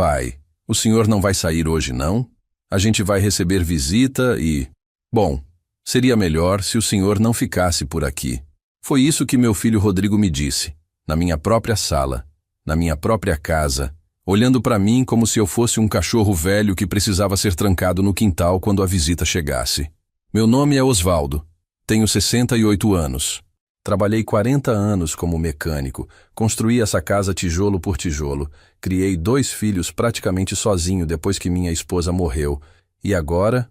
Pai, o senhor não vai sair hoje, não? A gente vai receber visita e... Bom, seria melhor se o senhor não ficasse por aqui. Foi isso que meu filho Rodrigo me disse, na minha própria sala, na minha própria casa, olhando para mim como se eu fosse um cachorro velho que precisava ser trancado no quintal quando a visita chegasse. Meu nome é Osvaldo. Tenho 68 anos. Trabalhei 40 anos como mecânico, construí essa casa tijolo por tijolo, criei 2 filhos praticamente sozinho depois que minha esposa morreu, e agora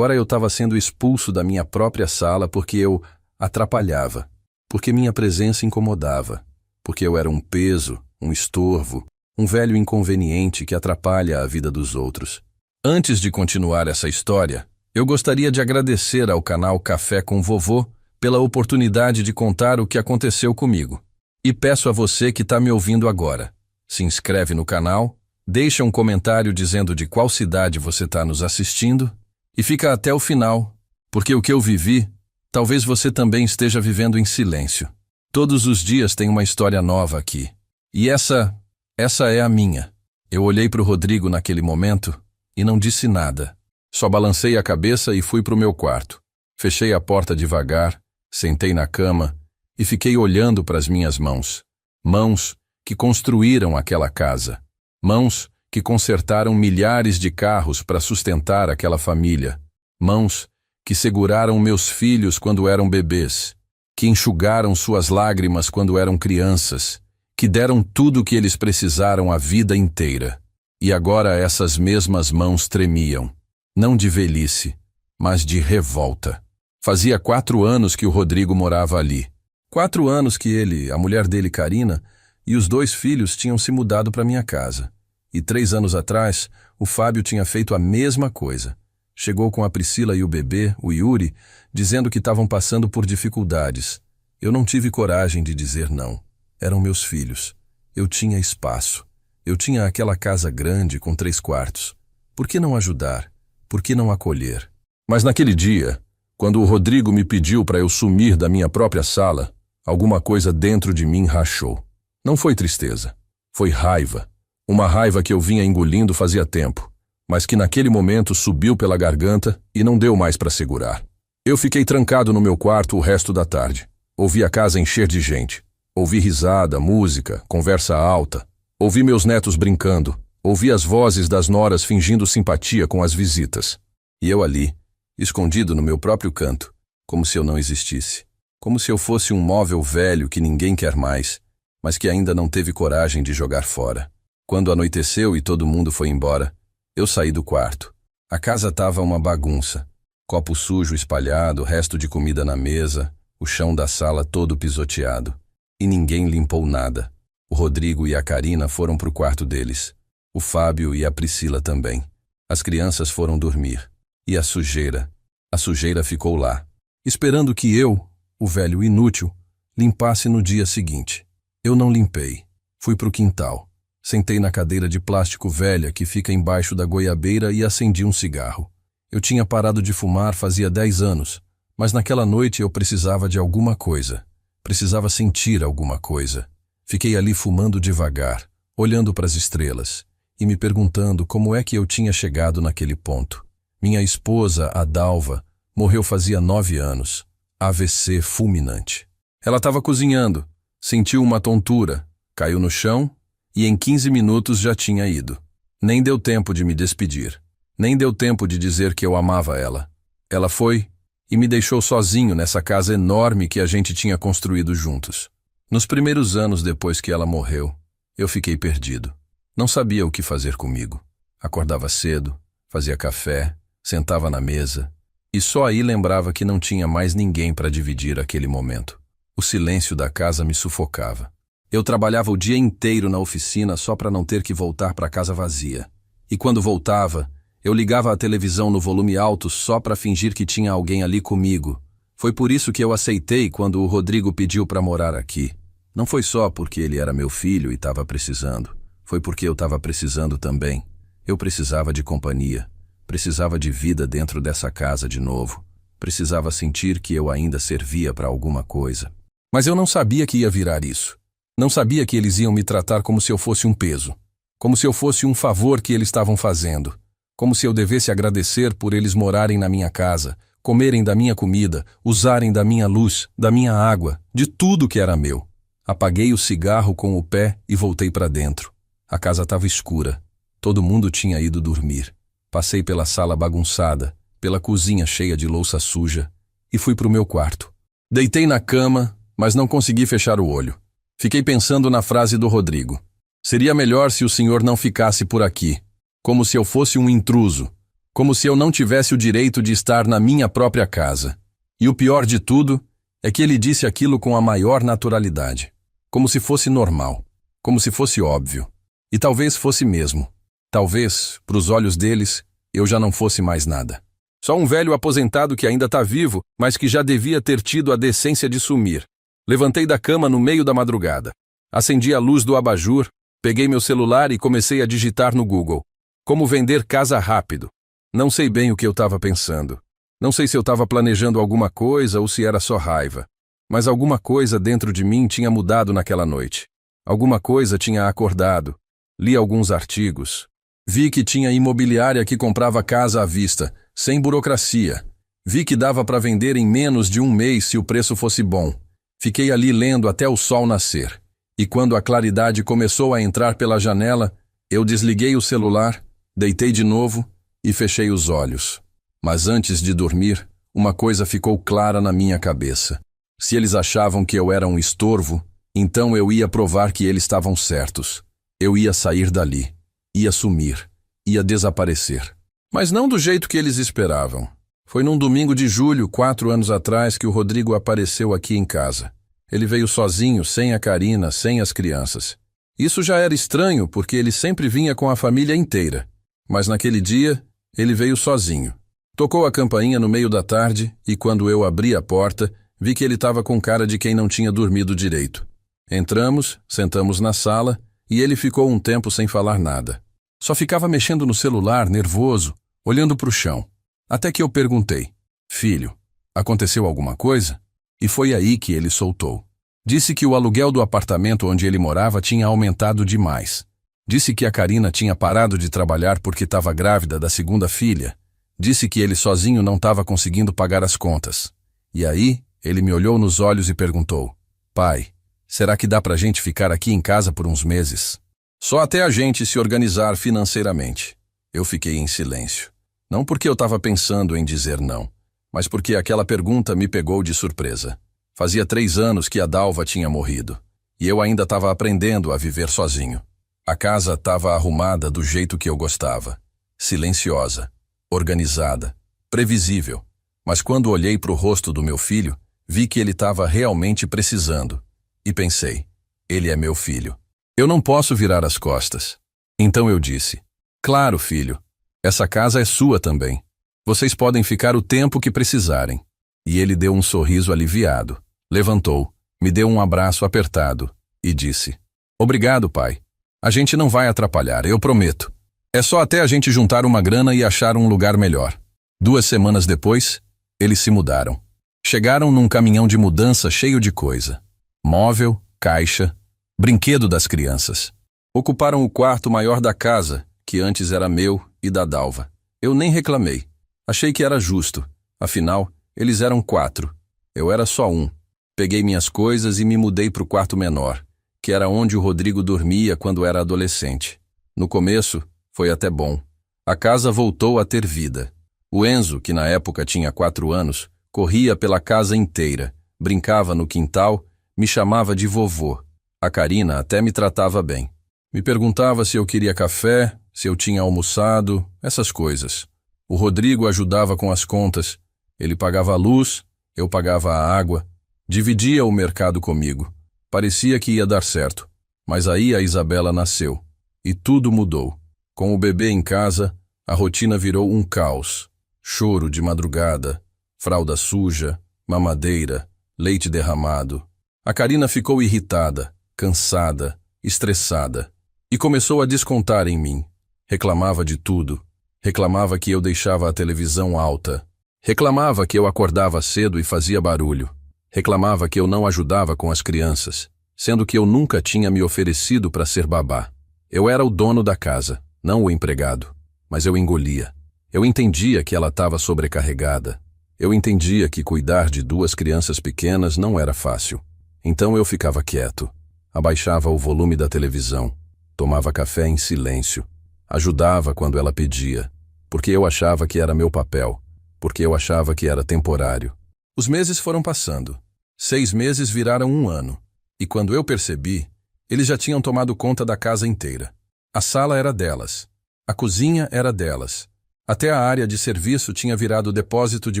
eu estava sendo expulso da minha própria sala porque eu atrapalhava, porque minha presença incomodava, porque eu era um peso, um estorvo, um velho inconveniente que atrapalha a vida dos outros. Antes de continuar essa história, eu gostaria de agradecer ao canal Café com Vovô pela oportunidade de contar o que aconteceu comigo. E peço a você que está me ouvindo agora, se inscreve no canal, deixa um comentário dizendo de qual cidade você está nos assistindo e fica até o final, porque o que eu vivi, talvez você também esteja vivendo em silêncio. Todos os dias tem uma história nova aqui. E essa é a minha. Eu olhei para o Rodrigo naquele momento e não disse nada. Só balancei a cabeça e fui para o meu quarto. Fechei a porta devagar, sentei na cama e fiquei olhando para as minhas mãos. Mãos que construíram aquela casa. Mãos que consertaram milhares de carros para sustentar aquela família. Mãos que seguraram meus filhos quando eram bebês, que enxugaram suas lágrimas quando eram crianças, que deram tudo o que eles precisaram a vida inteira. E agora essas mesmas mãos tremiam, não de velhice, mas de revolta. Fazia 4 anos que o Rodrigo morava ali. 4 anos que ele, a mulher dele, Karina, e os 2 filhos tinham se mudado para minha casa. E 3 anos atrás, o Fábio tinha feito a mesma coisa. Chegou com a Priscila e o bebê, o Yuri, dizendo que estavam passando por dificuldades. Eu não tive coragem de dizer não. Eram meus filhos. Eu tinha espaço. Eu tinha aquela casa grande com 3 quartos. Por que não ajudar? Por que não acolher? Mas naquele dia, quando o Rodrigo me pediu para eu sumir da minha própria sala, alguma coisa dentro de mim rachou. Não foi tristeza. Foi raiva. Uma raiva que eu vinha engolindo fazia tempo, mas que naquele momento subiu pela garganta e não deu mais para segurar. Eu fiquei trancado no meu quarto o resto da tarde. Ouvi a casa encher de gente. Ouvi risada, música, conversa alta. Ouvi meus netos brincando. Ouvi as vozes das noras fingindo simpatia com as visitas. E eu ali, escondido no meu próprio canto, como se eu não existisse. Como se eu fosse um móvel velho que ninguém quer mais, mas que ainda não teve coragem de jogar fora. Quando anoiteceu e todo mundo foi embora, eu saí do quarto. A casa estava uma bagunça. Copo sujo espalhado, resto de comida na mesa, o chão da sala todo pisoteado. E ninguém limpou nada. O Rodrigo e a Karina foram para o quarto deles. O Fábio e a Priscila também. As crianças foram dormir. E a sujeira ficou lá, esperando que eu, o velho inútil, limpasse no dia seguinte. Eu não limpei. Fui para o quintal. Sentei na cadeira de plástico velha que fica embaixo da goiabeira e acendi um cigarro. Eu tinha parado de fumar fazia 10 anos, mas naquela noite eu precisava de alguma coisa. Precisava sentir alguma coisa. Fiquei ali fumando devagar, olhando para as estrelas, e me perguntando como é que eu tinha chegado naquele ponto. Minha esposa, a Dalva, morreu fazia 9 anos. AVC fulminante. Ela estava cozinhando, sentiu uma tontura, caiu no chão e em 15 minutos já tinha ido. Nem deu tempo de me despedir. Nem deu tempo de dizer que eu amava ela. Ela foi e me deixou sozinho nessa casa enorme que a gente tinha construído juntos. Nos primeiros anos depois que ela morreu, eu fiquei perdido. Não sabia o que fazer comigo. Acordava cedo, fazia café, sentava na mesa, e só aí lembrava que não tinha mais ninguém para dividir aquele momento. O silêncio da casa me sufocava. Eu trabalhava o dia inteiro na oficina só para não ter que voltar para casa vazia. E quando voltava, eu ligava a televisão no volume alto só para fingir que tinha alguém ali comigo. Foi por isso que eu aceitei quando o Rodrigo pediu para morar aqui. Não foi só porque ele era meu filho e estava precisando. Foi porque eu estava precisando também. Eu precisava de companhia. Precisava de vida dentro dessa casa de novo. Precisava sentir que eu ainda servia para alguma coisa. Mas eu não sabia que ia virar isso. Não sabia que eles iam me tratar como se eu fosse um peso. como se eu fosse um favor que eles estavam fazendo, como se eu devesse agradecer por eles morarem na minha casa, comerem da minha comida, usarem da minha luz, da minha água, de tudo que era meu. Apaguei o cigarro com o pé e voltei para dentro. A casa estava escura. Todo mundo tinha ido dormir. Passei pela sala bagunçada, pela cozinha cheia de louça suja e fui para o meu quarto. Deitei na cama, mas não consegui fechar o olho. Fiquei pensando na frase do Rodrigo. Seria melhor se o senhor não ficasse por aqui, como se eu fosse um intruso, como se eu não tivesse o direito de estar na minha própria casa. E o pior de tudo é que ele disse aquilo com a maior naturalidade, como se fosse normal, como se fosse óbvio. E talvez fosse mesmo. Talvez, para os olhos deles, eu já não fosse mais nada. Só um velho aposentado que ainda está vivo, mas que já devia ter tido a decência de sumir. Levantei da cama no meio da madrugada. Acendi a luz do abajur, peguei meu celular e comecei a digitar no Google. Como vender casa rápido. Não sei bem o que eu estava pensando. Não sei se eu estava planejando alguma coisa ou se era só raiva. Mas alguma coisa dentro de mim tinha mudado naquela noite. Alguma coisa tinha acordado. Li alguns artigos. Vi que tinha imobiliária que comprava casa à vista, sem burocracia. Vi que dava para vender em menos de um mês se o preço fosse bom. Fiquei ali lendo até o sol nascer. E quando a claridade começou a entrar pela janela, eu desliguei o celular, deitei de novo e fechei os olhos. Mas antes de dormir, uma coisa ficou clara na minha cabeça. Se eles achavam que eu era um estorvo, então eu ia provar que eles estavam certos. Eu ia sair dali, ia sumir, ia desaparecer. Mas não do jeito que eles esperavam. Foi num domingo de julho, 4 anos atrás, que o Rodrigo apareceu aqui em casa. Ele veio sozinho, sem a Karina, sem as crianças. Isso já era estranho, porque ele sempre vinha com a família inteira. Mas naquele dia, ele veio sozinho. Tocou a campainha no meio da tarde e quando eu abri a porta, vi que ele estava com cara de quem não tinha dormido direito. Entramos, sentamos na sala e ele ficou um tempo sem falar nada. Só ficava mexendo no celular, nervoso, olhando para o chão. Até que eu perguntei, filho, aconteceu alguma coisa? E foi aí que ele soltou. Disse que o aluguel do apartamento onde ele morava tinha aumentado demais. Disse que a Karina tinha parado de trabalhar porque estava grávida da segunda filha. Disse que ele sozinho não estava conseguindo pagar as contas. E aí, ele me olhou nos olhos e perguntou, pai, será que dá pra gente ficar aqui em casa por uns meses? Só até a gente se organizar financeiramente. Eu fiquei em silêncio. Não porque eu estava pensando em dizer não, mas porque aquela pergunta me pegou de surpresa. Fazia 3 anos que a Dalva tinha morrido, e eu ainda estava aprendendo a viver sozinho. A casa estava arrumada do jeito que eu gostava. Silenciosa, organizada, previsível. Mas quando olhei para o rosto do meu filho, vi que ele estava realmente precisando. E pensei, ele é meu filho. Eu não posso virar as costas. Então eu disse, claro, filho, essa casa é sua também. Vocês podem ficar o tempo que precisarem. E ele deu um sorriso aliviado, levantou, me deu um abraço apertado e disse, obrigado, pai. A gente não vai atrapalhar, eu prometo. É só até a gente juntar uma grana e achar um lugar melhor. 2 semanas depois, eles se mudaram. Chegaram num caminhão de mudança cheio de coisa. Móvel, caixa, brinquedo das crianças. Ocuparam o quarto maior da casa, que antes era meu e da Dalva. Eu nem reclamei. Achei que era justo. Afinal, eles eram 4. Eu era só um. Peguei minhas coisas e me mudei para o quarto menor, que era onde o Rodrigo dormia quando era adolescente. No começo, foi até bom. A casa voltou a ter vida. O Enzo, que na época tinha 4 anos, corria pela casa inteira, brincava no quintal, me chamava de vovô. A Karina até me tratava bem. Me perguntava se eu queria café, se eu tinha almoçado, essas coisas. O Rodrigo ajudava com as contas. Ele pagava a luz, eu pagava a água. Dividia o mercado comigo. Parecia que ia dar certo. Mas aí a Isabela nasceu. E tudo mudou. Com o bebê em casa, a rotina virou um caos. Choro de madrugada, fralda suja, mamadeira, leite derramado. A Karina ficou irritada, cansada, estressada. E começou a descontar em mim. Reclamava de tudo. Reclamava que eu deixava a televisão alta. Reclamava que eu acordava cedo e fazia barulho. Reclamava que eu não ajudava com as crianças, sendo que eu nunca tinha me oferecido para ser babá. Eu era o dono da casa, não o empregado, mas eu engolia. Eu entendia que ela estava sobrecarregada. Eu entendia que cuidar de 2 crianças pequenas não era fácil. Então eu ficava quieto, abaixava o volume da televisão, tomava café em silêncio, ajudava quando ela pedia, porque eu achava que era meu papel, porque eu achava que era temporário. Os meses foram passando. 6 meses viraram 1 ano. E quando eu percebi, eles já tinham tomado conta da casa inteira. A sala era delas. A cozinha era delas. Até a área de serviço tinha virado depósito de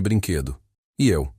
brinquedo. E eu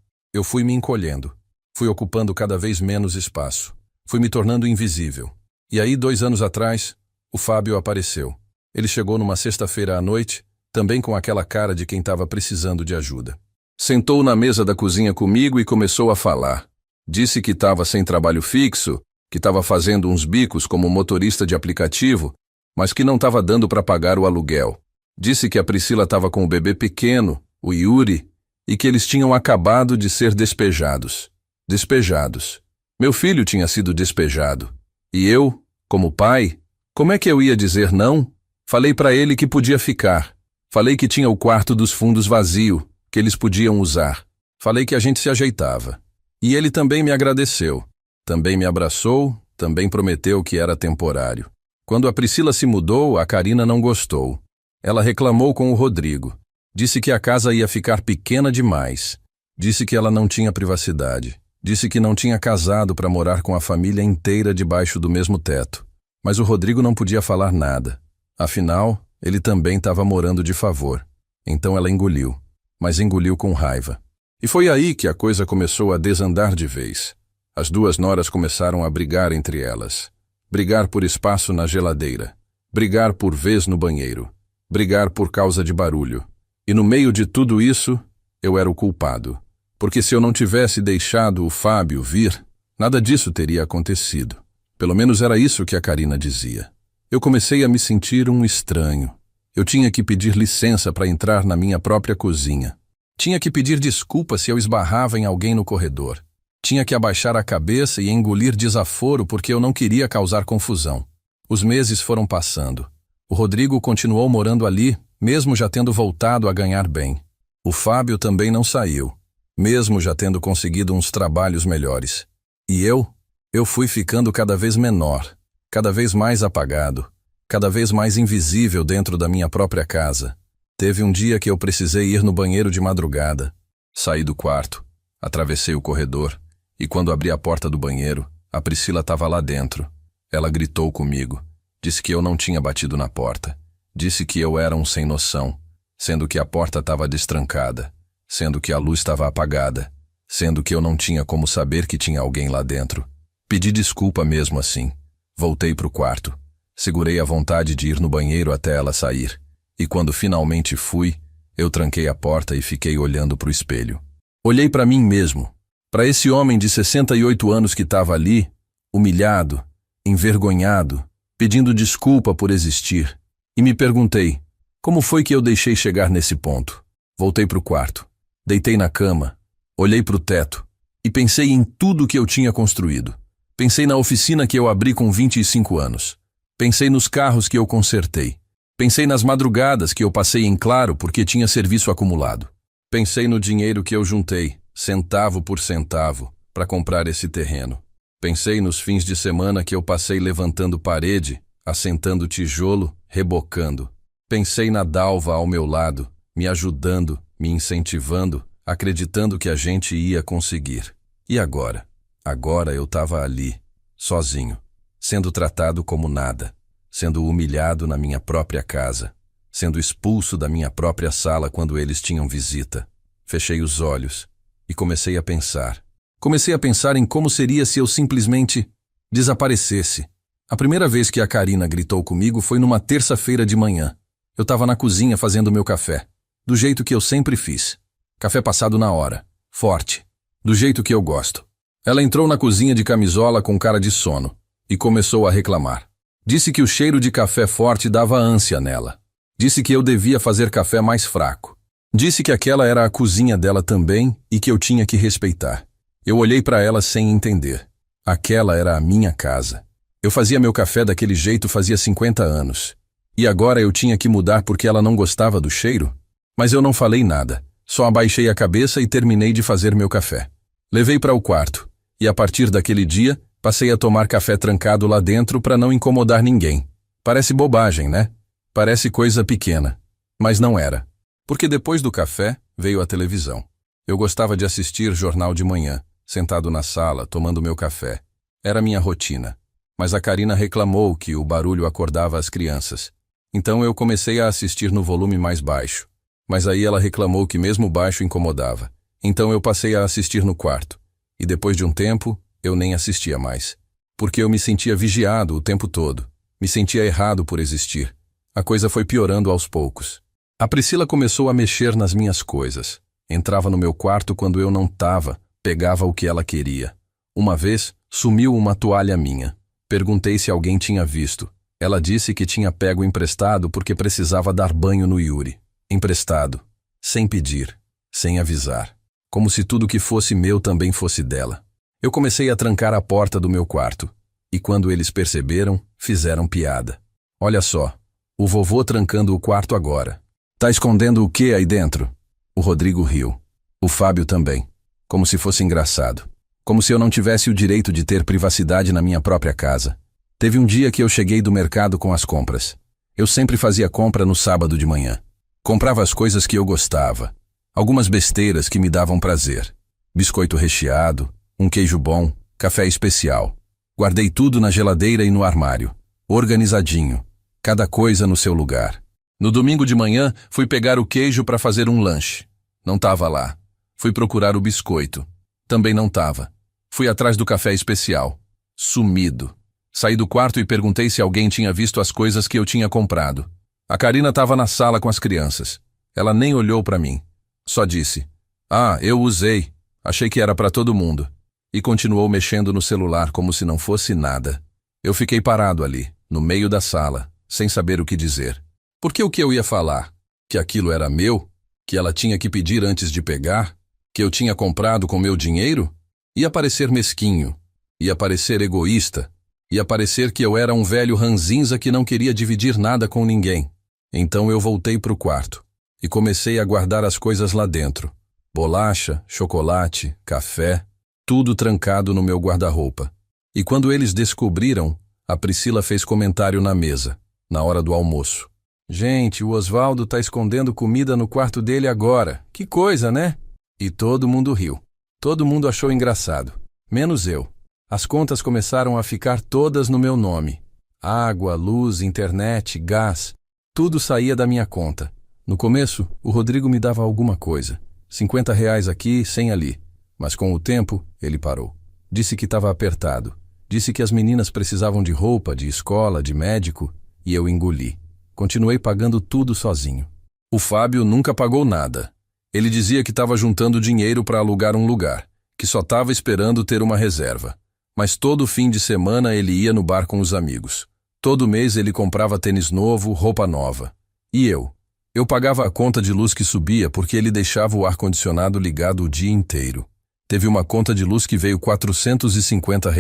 fui me encolhendo. Fui ocupando cada vez menos espaço. Fui me tornando invisível. E aí, 2 anos atrás, o Fábio apareceu. Ele chegou numa sexta-feira à noite, também com aquela cara de quem estava precisando de ajuda. Sentou na mesa da cozinha comigo e começou a falar. Disse que estava sem trabalho fixo, que estava fazendo uns bicos como motorista de aplicativo, mas que não estava dando para pagar o aluguel. Disse que a Priscila estava com o bebê pequeno, o Yuri, e que eles tinham acabado de ser despejados. Despejados. Meu filho tinha sido despejado. E eu, como pai, como é que eu ia dizer não? Falei para ele que podia ficar. Falei que tinha o quarto dos fundos vazio, que eles podiam usar. Falei que a gente se ajeitava. E ele também me agradeceu. Também me abraçou, também prometeu que era temporário. Quando a Priscila se mudou, a Karina não gostou. Ela reclamou com o Rodrigo. Disse que a casa ia ficar pequena demais. Disse que ela não tinha privacidade. Disse que não tinha casado para morar com a família inteira debaixo do mesmo teto. Mas o Rodrigo não podia falar nada. Afinal, ele também estava morando de favor. Então ela engoliu. Mas engoliu com raiva. E foi aí que a coisa começou a desandar de vez. As 2 noras começaram a brigar entre elas. Brigar por espaço na geladeira. Brigar por vez no banheiro. Brigar por causa de barulho. E no meio de tudo isso, eu era o culpado. Porque se eu não tivesse deixado o Fábio vir, nada disso teria acontecido. Pelo menos era isso que a Karina dizia. Eu comecei a me sentir um estranho. Eu tinha que pedir licença para entrar na minha própria cozinha. Tinha que pedir desculpa se eu esbarrava em alguém no corredor. Tinha que abaixar a cabeça e engolir desaforo porque eu não queria causar confusão. Os meses foram passando. O Rodrigo continuou morando ali, mesmo já tendo voltado a ganhar bem. O Fábio também não saiu, mesmo já tendo conseguido uns trabalhos melhores. E eu fui ficando cada vez menor, cada vez mais apagado, cada vez mais invisível dentro da minha própria casa. Teve um dia que eu precisei ir no banheiro de madrugada. Saí do quarto, atravessei o corredor, e quando abri a porta do banheiro, a Priscila estava lá dentro. Ela gritou comigo. Disse que eu não tinha batido na porta. Disse que eu era um sem noção, sendo que a porta estava destrancada, sendo que a luz estava apagada, sendo que eu não tinha como saber que tinha alguém lá dentro. Pedi desculpa mesmo assim. Voltei para o quarto. Segurei a vontade de ir no banheiro até ela sair. E quando finalmente fui, eu tranquei a porta e fiquei olhando para o espelho. Olhei para mim mesmo, para esse homem de 68 anos que estava ali, humilhado, envergonhado, pedindo desculpa por existir, e me perguntei, como foi que eu deixei chegar nesse ponto? Voltei para o quarto, deitei na cama, olhei para o teto e pensei em tudo que eu tinha construído. Pensei na oficina que eu abri com 25 anos. Pensei nos carros que eu consertei. Pensei nas madrugadas que eu passei em claro porque tinha serviço acumulado. Pensei no dinheiro que eu juntei, centavo por centavo, para comprar esse terreno. Pensei nos fins de semana que eu passei levantando parede, assentando tijolo, rebocando. Pensei na Dalva ao meu lado, me ajudando, me incentivando, acreditando que a gente ia conseguir. E agora? Agora eu estava ali, sozinho, sendo tratado como nada, sendo humilhado na minha própria casa, sendo expulso da minha própria sala quando eles tinham visita. Fechei os olhos e comecei a pensar. Comecei a pensar em como seria se eu simplesmente desaparecesse. A primeira vez que a Karina gritou comigo foi numa terça-feira de manhã. Eu estava na cozinha fazendo meu café, do jeito que eu sempre fiz. Café passado na hora, forte, do jeito que eu gosto. Ela entrou na cozinha de camisola com cara de sono e começou a reclamar. Disse que o cheiro de café forte dava ânsia nela. Disse que eu devia fazer café mais fraco. Disse que aquela era a cozinha dela também e que eu tinha que respeitar. Eu olhei para ela sem entender. Aquela era a minha casa. Eu fazia meu café daquele jeito fazia 50 anos. E agora eu tinha que mudar porque ela não gostava do cheiro? Mas eu não falei nada, só abaixei a cabeça e terminei de fazer meu café. Levei para o quarto, e a partir daquele dia, passei a tomar café trancado lá dentro para não incomodar ninguém. Parece bobagem, né? Parece coisa pequena. Mas não era. Porque depois do café, veio a televisão. Eu gostava de assistir jornal de manhã, sentado na sala, tomando meu café. Era minha rotina. Mas a Karina reclamou que o barulho acordava as crianças. Então eu comecei a assistir no volume mais baixo. Mas aí ela reclamou que mesmo baixo incomodava. Então eu passei a assistir no quarto. E depois de um tempo, eu nem assistia mais. Porque eu me sentia vigiado o tempo todo. Me sentia errado por existir. A coisa foi piorando aos poucos. A Priscila começou a mexer nas minhas coisas. Entrava no meu quarto quando eu não estava, pegava o que ela queria. Uma vez, sumiu uma toalha minha. Perguntei se alguém tinha visto. Ela disse que tinha pego emprestado porque precisava dar banho no Yuri. Emprestado. Sem pedir. Sem avisar. Como se tudo que fosse meu também fosse dela. Eu comecei a trancar a porta do meu quarto. E quando eles perceberam, fizeram piada. Olha só, o vovô trancando o quarto agora. Tá escondendo o quê aí dentro? O Rodrigo riu. O Fábio também. Como se fosse engraçado. Como se eu não tivesse o direito de ter privacidade na minha própria casa. Teve um dia que eu cheguei do mercado com as compras. Eu sempre fazia compra no sábado de manhã. Comprava as coisas que eu gostava. Algumas besteiras que me davam prazer. Biscoito recheado, um queijo bom, café especial. Guardei tudo na geladeira e no armário. Organizadinho. Cada coisa no seu lugar. No domingo de manhã, fui pegar o queijo para fazer um lanche. Não estava lá. Fui procurar o biscoito. Também não estava. Fui atrás do café especial. Sumido. Saí do quarto e perguntei se alguém tinha visto as coisas que eu tinha comprado. A Karina estava na sala com as crianças. Ela nem olhou para mim. Só disse: "Ah, eu usei. Achei que era para todo mundo." E continuou mexendo no celular como se não fosse nada. Eu fiquei parado ali, no meio da sala, sem saber o que dizer. Porque o que eu ia falar? Que aquilo era meu? Que ela tinha que pedir antes de pegar? Que eu tinha comprado com meu dinheiro? Ia parecer mesquinho. Ia parecer egoísta. Ia parecer que eu era um velho ranzinza que não queria dividir nada com ninguém. Então eu voltei para o quarto e comecei a guardar as coisas lá dentro. Bolacha, chocolate, café, tudo trancado no meu guarda-roupa. E quando eles descobriram, a Priscila fez comentário na mesa, na hora do almoço. "Gente, o Osvaldo tá escondendo comida no quarto dele agora. Que coisa, né?" E todo mundo riu. Todo mundo achou engraçado. Menos eu. As contas começaram a ficar todas no meu nome. Água, luz, internet, gás. Tudo saía da minha conta. No começo, o Rodrigo me dava alguma coisa. R$ 50 aqui, 100 ali. Mas com o tempo, ele parou. Disse que estava apertado. Disse que as meninas precisavam de roupa, de escola, de médico. E eu engoli. Continuei pagando tudo sozinho. O Fábio nunca pagou nada. Ele dizia que estava juntando dinheiro para alugar um lugar, que só estava esperando ter uma reserva. Mas todo fim de semana ele ia no bar com os amigos. Todo mês ele comprava tênis novo, roupa nova. E eu? Eu pagava a conta de luz que subia porque ele deixava o ar-condicionado ligado o dia inteiro. Teve uma conta de luz que veio R$ 450.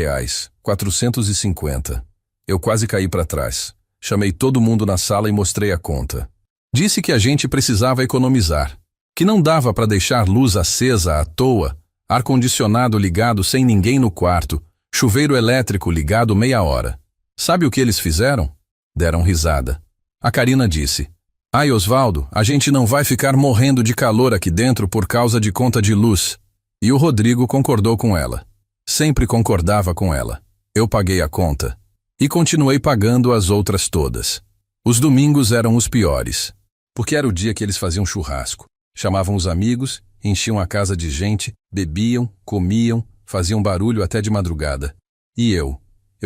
450. Eu quase caí para trás. Chamei todo mundo na sala e mostrei a conta. Disse que a gente precisava economizar. Que não dava para deixar luz acesa à toa, ar-condicionado ligado sem ninguém no quarto, chuveiro elétrico ligado meia hora. Sabe o que eles fizeram? Deram risada. A Karina disse: "Ai, Osvaldo, a gente não vai ficar morrendo de calor aqui dentro por causa de conta de luz." E o Rodrigo concordou com ela. Sempre concordava com ela. Eu paguei a conta. E continuei pagando as outras todas. Os domingos eram os piores. Porque era o dia que eles faziam churrasco. Chamavam os amigos, enchiam a casa de gente, bebiam, comiam, faziam barulho até de madrugada. E eu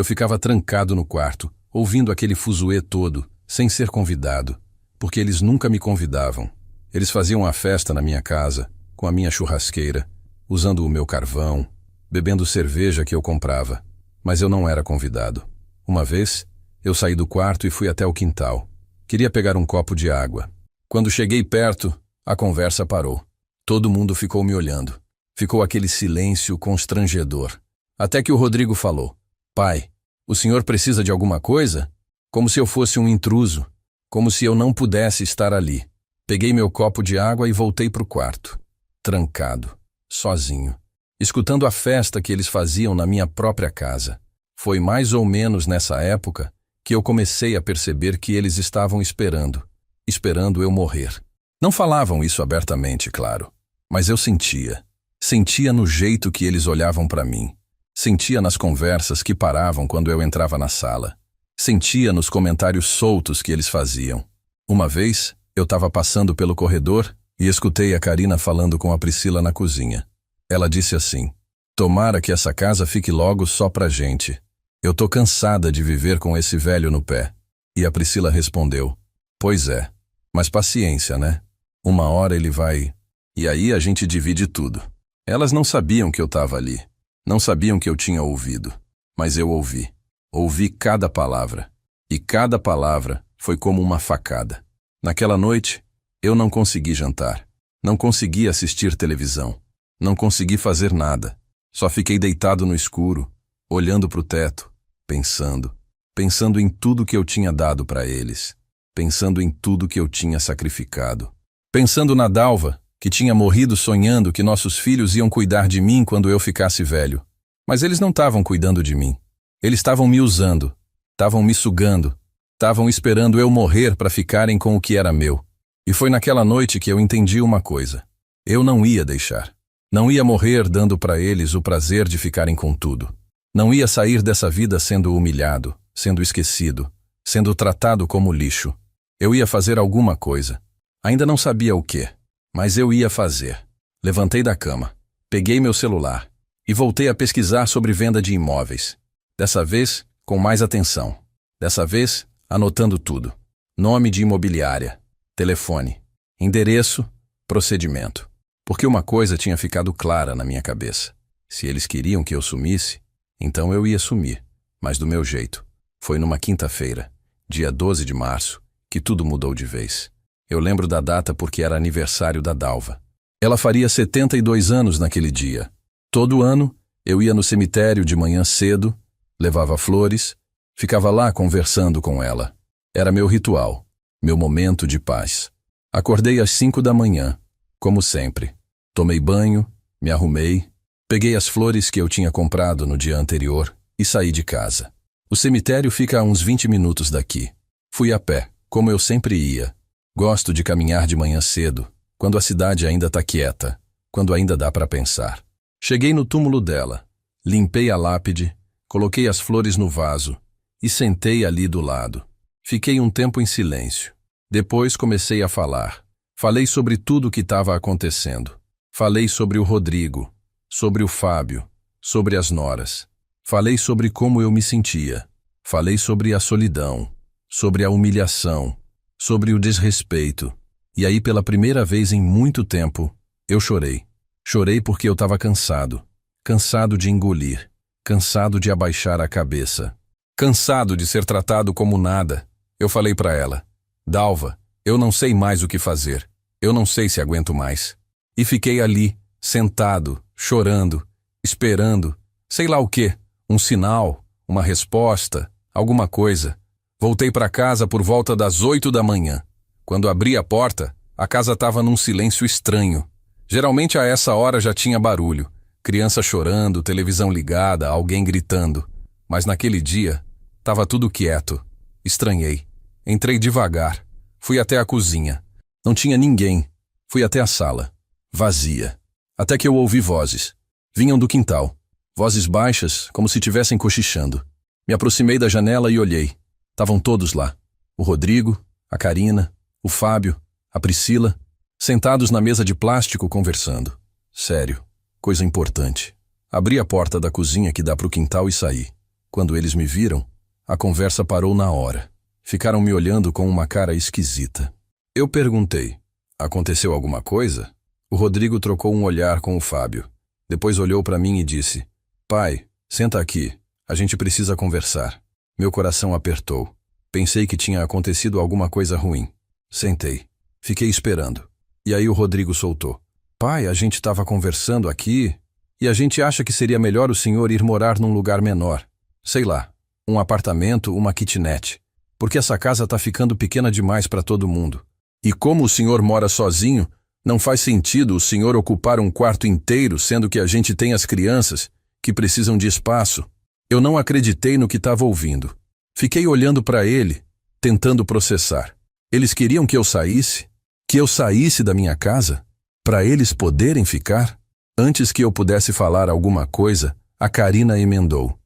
ficava trancado no quarto, ouvindo aquele fuzuê todo, sem ser convidado, porque eles nunca me convidavam. Eles faziam a festa na minha casa, com a minha churrasqueira, usando o meu carvão, bebendo cerveja que eu comprava. Mas eu não era convidado. Uma vez, eu saí do quarto e fui até o quintal. Queria pegar um copo de água. Quando cheguei perto, a conversa parou. Todo mundo ficou me olhando. Ficou aquele silêncio constrangedor. Até que o Rodrigo falou: "Pai, O senhor precisa de alguma coisa? Como se eu fosse um intruso, como se eu não pudesse estar ali. Peguei meu copo de água e voltei para o quarto. Trancado, sozinho, escutando a festa que eles faziam na minha própria casa. Foi mais ou menos nessa época que eu comecei a perceber que eles estavam esperando eu morrer. Não falavam isso abertamente, claro, mas eu sentia. Sentia no jeito que eles olhavam para mim. Sentia nas conversas que paravam quando eu entrava na sala. Sentia nos comentários soltos que eles faziam. Uma vez, eu estava passando pelo corredor e escutei a Karina falando com a Priscila na cozinha. Ela disse assim: "Tomara que essa casa fique logo só pra gente. Eu tô cansada de viver com esse velho no pé." E a Priscila respondeu: "Pois é, mas paciência, né? Uma hora ele vai." E aí a gente divide tudo. Elas não sabiam que eu estava ali. Não sabiam que eu tinha ouvido. Mas eu ouvi. Ouvi cada palavra. E cada palavra foi como uma facada. Naquela noite, eu não consegui jantar. Não consegui assistir televisão. Não consegui fazer nada. Só fiquei deitado no escuro, olhando para o teto, pensando em tudo que eu tinha dado para eles, pensando em tudo que eu tinha sacrificado, pensando na Dalva, que tinha morrido sonhando que nossos filhos iam cuidar de mim quando eu ficasse velho. Mas eles não estavam cuidando de mim. Eles estavam me usando, estavam me sugando, estavam esperando eu morrer para ficarem com o que era meu. E foi naquela noite que eu entendi uma coisa. Eu não ia deixar. Não ia morrer dando para eles o prazer de ficarem com tudo. Não ia sair dessa vida sendo humilhado, sendo esquecido, sendo tratado como lixo. Eu ia fazer alguma coisa. Ainda não sabia o quê, mas eu ia fazer. Levantei da cama, peguei meu celular e voltei a pesquisar sobre venda de imóveis. Dessa vez, com mais atenção. Dessa vez, anotando tudo. Nome de imobiliária, telefone, endereço, procedimento. Porque uma coisa tinha ficado clara na minha cabeça. Se eles queriam que eu sumisse, então eu ia sumir, mas do meu jeito. Foi numa quinta-feira, dia 12 de março, que tudo mudou de vez. Eu lembro da data porque era aniversário da Dalva. Ela faria 72 anos naquele dia. Todo ano, eu ia no cemitério de manhã cedo, levava flores, ficava lá conversando com ela. Era meu ritual, meu momento de paz. Acordei às 5 da manhã, como sempre. Tomei banho, me arrumei, peguei as flores que eu tinha comprado no dia anterior e saí de casa. O cemitério fica a uns 20 minutos daqui. Fui a pé, como eu sempre ia. Gosto de caminhar de manhã cedo, quando a cidade ainda está quieta, quando ainda dá para pensar. Cheguei no túmulo dela, limpei a lápide, coloquei as flores no vaso e sentei ali do lado. Fiquei um tempo em silêncio. Depois comecei a falar. Falei sobre tudo o que estava acontecendo. Falei sobre o Rodrigo, sobre o Fábio, sobre as noras. Falei sobre como eu me sentia. Falei sobre a solidão, sobre a humilhação, sobre o desrespeito. E aí, pela primeira vez em muito tempo, eu chorei. Chorei porque eu estava cansado. Cansado de engolir. Cansado de abaixar a cabeça. Cansado de ser tratado como nada. Eu falei para ela: "Dalva, eu não sei mais o que fazer. Eu não sei se aguento mais." E fiquei ali, sentado, chorando, esperando, sei lá o quê, um sinal, uma resposta, alguma coisa. Voltei para casa por volta das 8 da manhã. Quando abri a porta, a casa estava num silêncio estranho. Geralmente a essa hora já tinha barulho. Criança chorando, televisão ligada, alguém gritando. Mas naquele dia, estava tudo quieto. Estranhei. Entrei devagar. Fui até a cozinha. Não tinha ninguém. Fui até a sala. Vazia. Até que eu ouvi vozes. Vinham do quintal. Vozes baixas, como se estivessem cochichando. Me aproximei da janela e olhei. Estavam todos lá. O Rodrigo, a Karina, o Fábio, a Priscila, sentados na mesa de plástico conversando. Sério, coisa importante. Abri a porta da cozinha que dá para o quintal e saí. Quando eles me viram, a conversa parou na hora. Ficaram me olhando com uma cara esquisita. Eu perguntei: "Aconteceu alguma coisa?" O Rodrigo trocou um olhar com o Fábio. Depois olhou para mim e disse: "Pai, senta aqui. A gente precisa conversar." Meu coração apertou. Pensei que tinha acontecido alguma coisa ruim. Sentei. Fiquei esperando. E aí o Rodrigo soltou: "Pai, a gente estava conversando aqui e a gente acha que seria melhor o senhor ir morar num lugar menor. Sei lá, um apartamento, uma kitnet, porque essa casa tá ficando pequena demais para todo mundo. E como o senhor mora sozinho, não faz sentido o senhor ocupar um quarto inteiro, sendo que a gente tem as crianças, que precisam de espaço. Eu não acreditei no que estava ouvindo. Fiquei olhando para ele, tentando processar. Eles queriam que eu saísse? Que eu saísse da minha casa? Para eles poderem ficar? Antes que eu pudesse falar alguma coisa, a Karina emendou.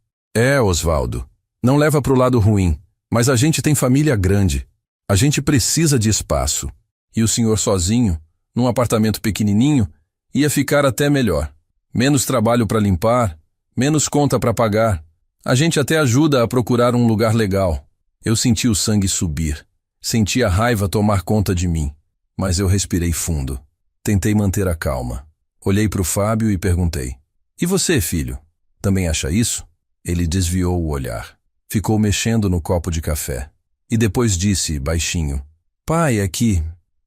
Osvaldo, não leva pro lado ruim, mas a gente tem família grande. A gente precisa de espaço. E o senhor sozinho, num apartamento pequenininho, ia ficar até melhor. Menos trabalho para limpar, menos conta para pagar. A gente até ajuda a procurar um lugar legal. Eu senti o sangue subir. Senti a raiva tomar conta de mim. Mas eu respirei fundo. Tentei manter a calma. Olhei para o Fábio e perguntei. E você, filho? Também acha isso? Ele desviou o olhar. Ficou mexendo no copo de café. E depois disse, baixinho. Pai, aqui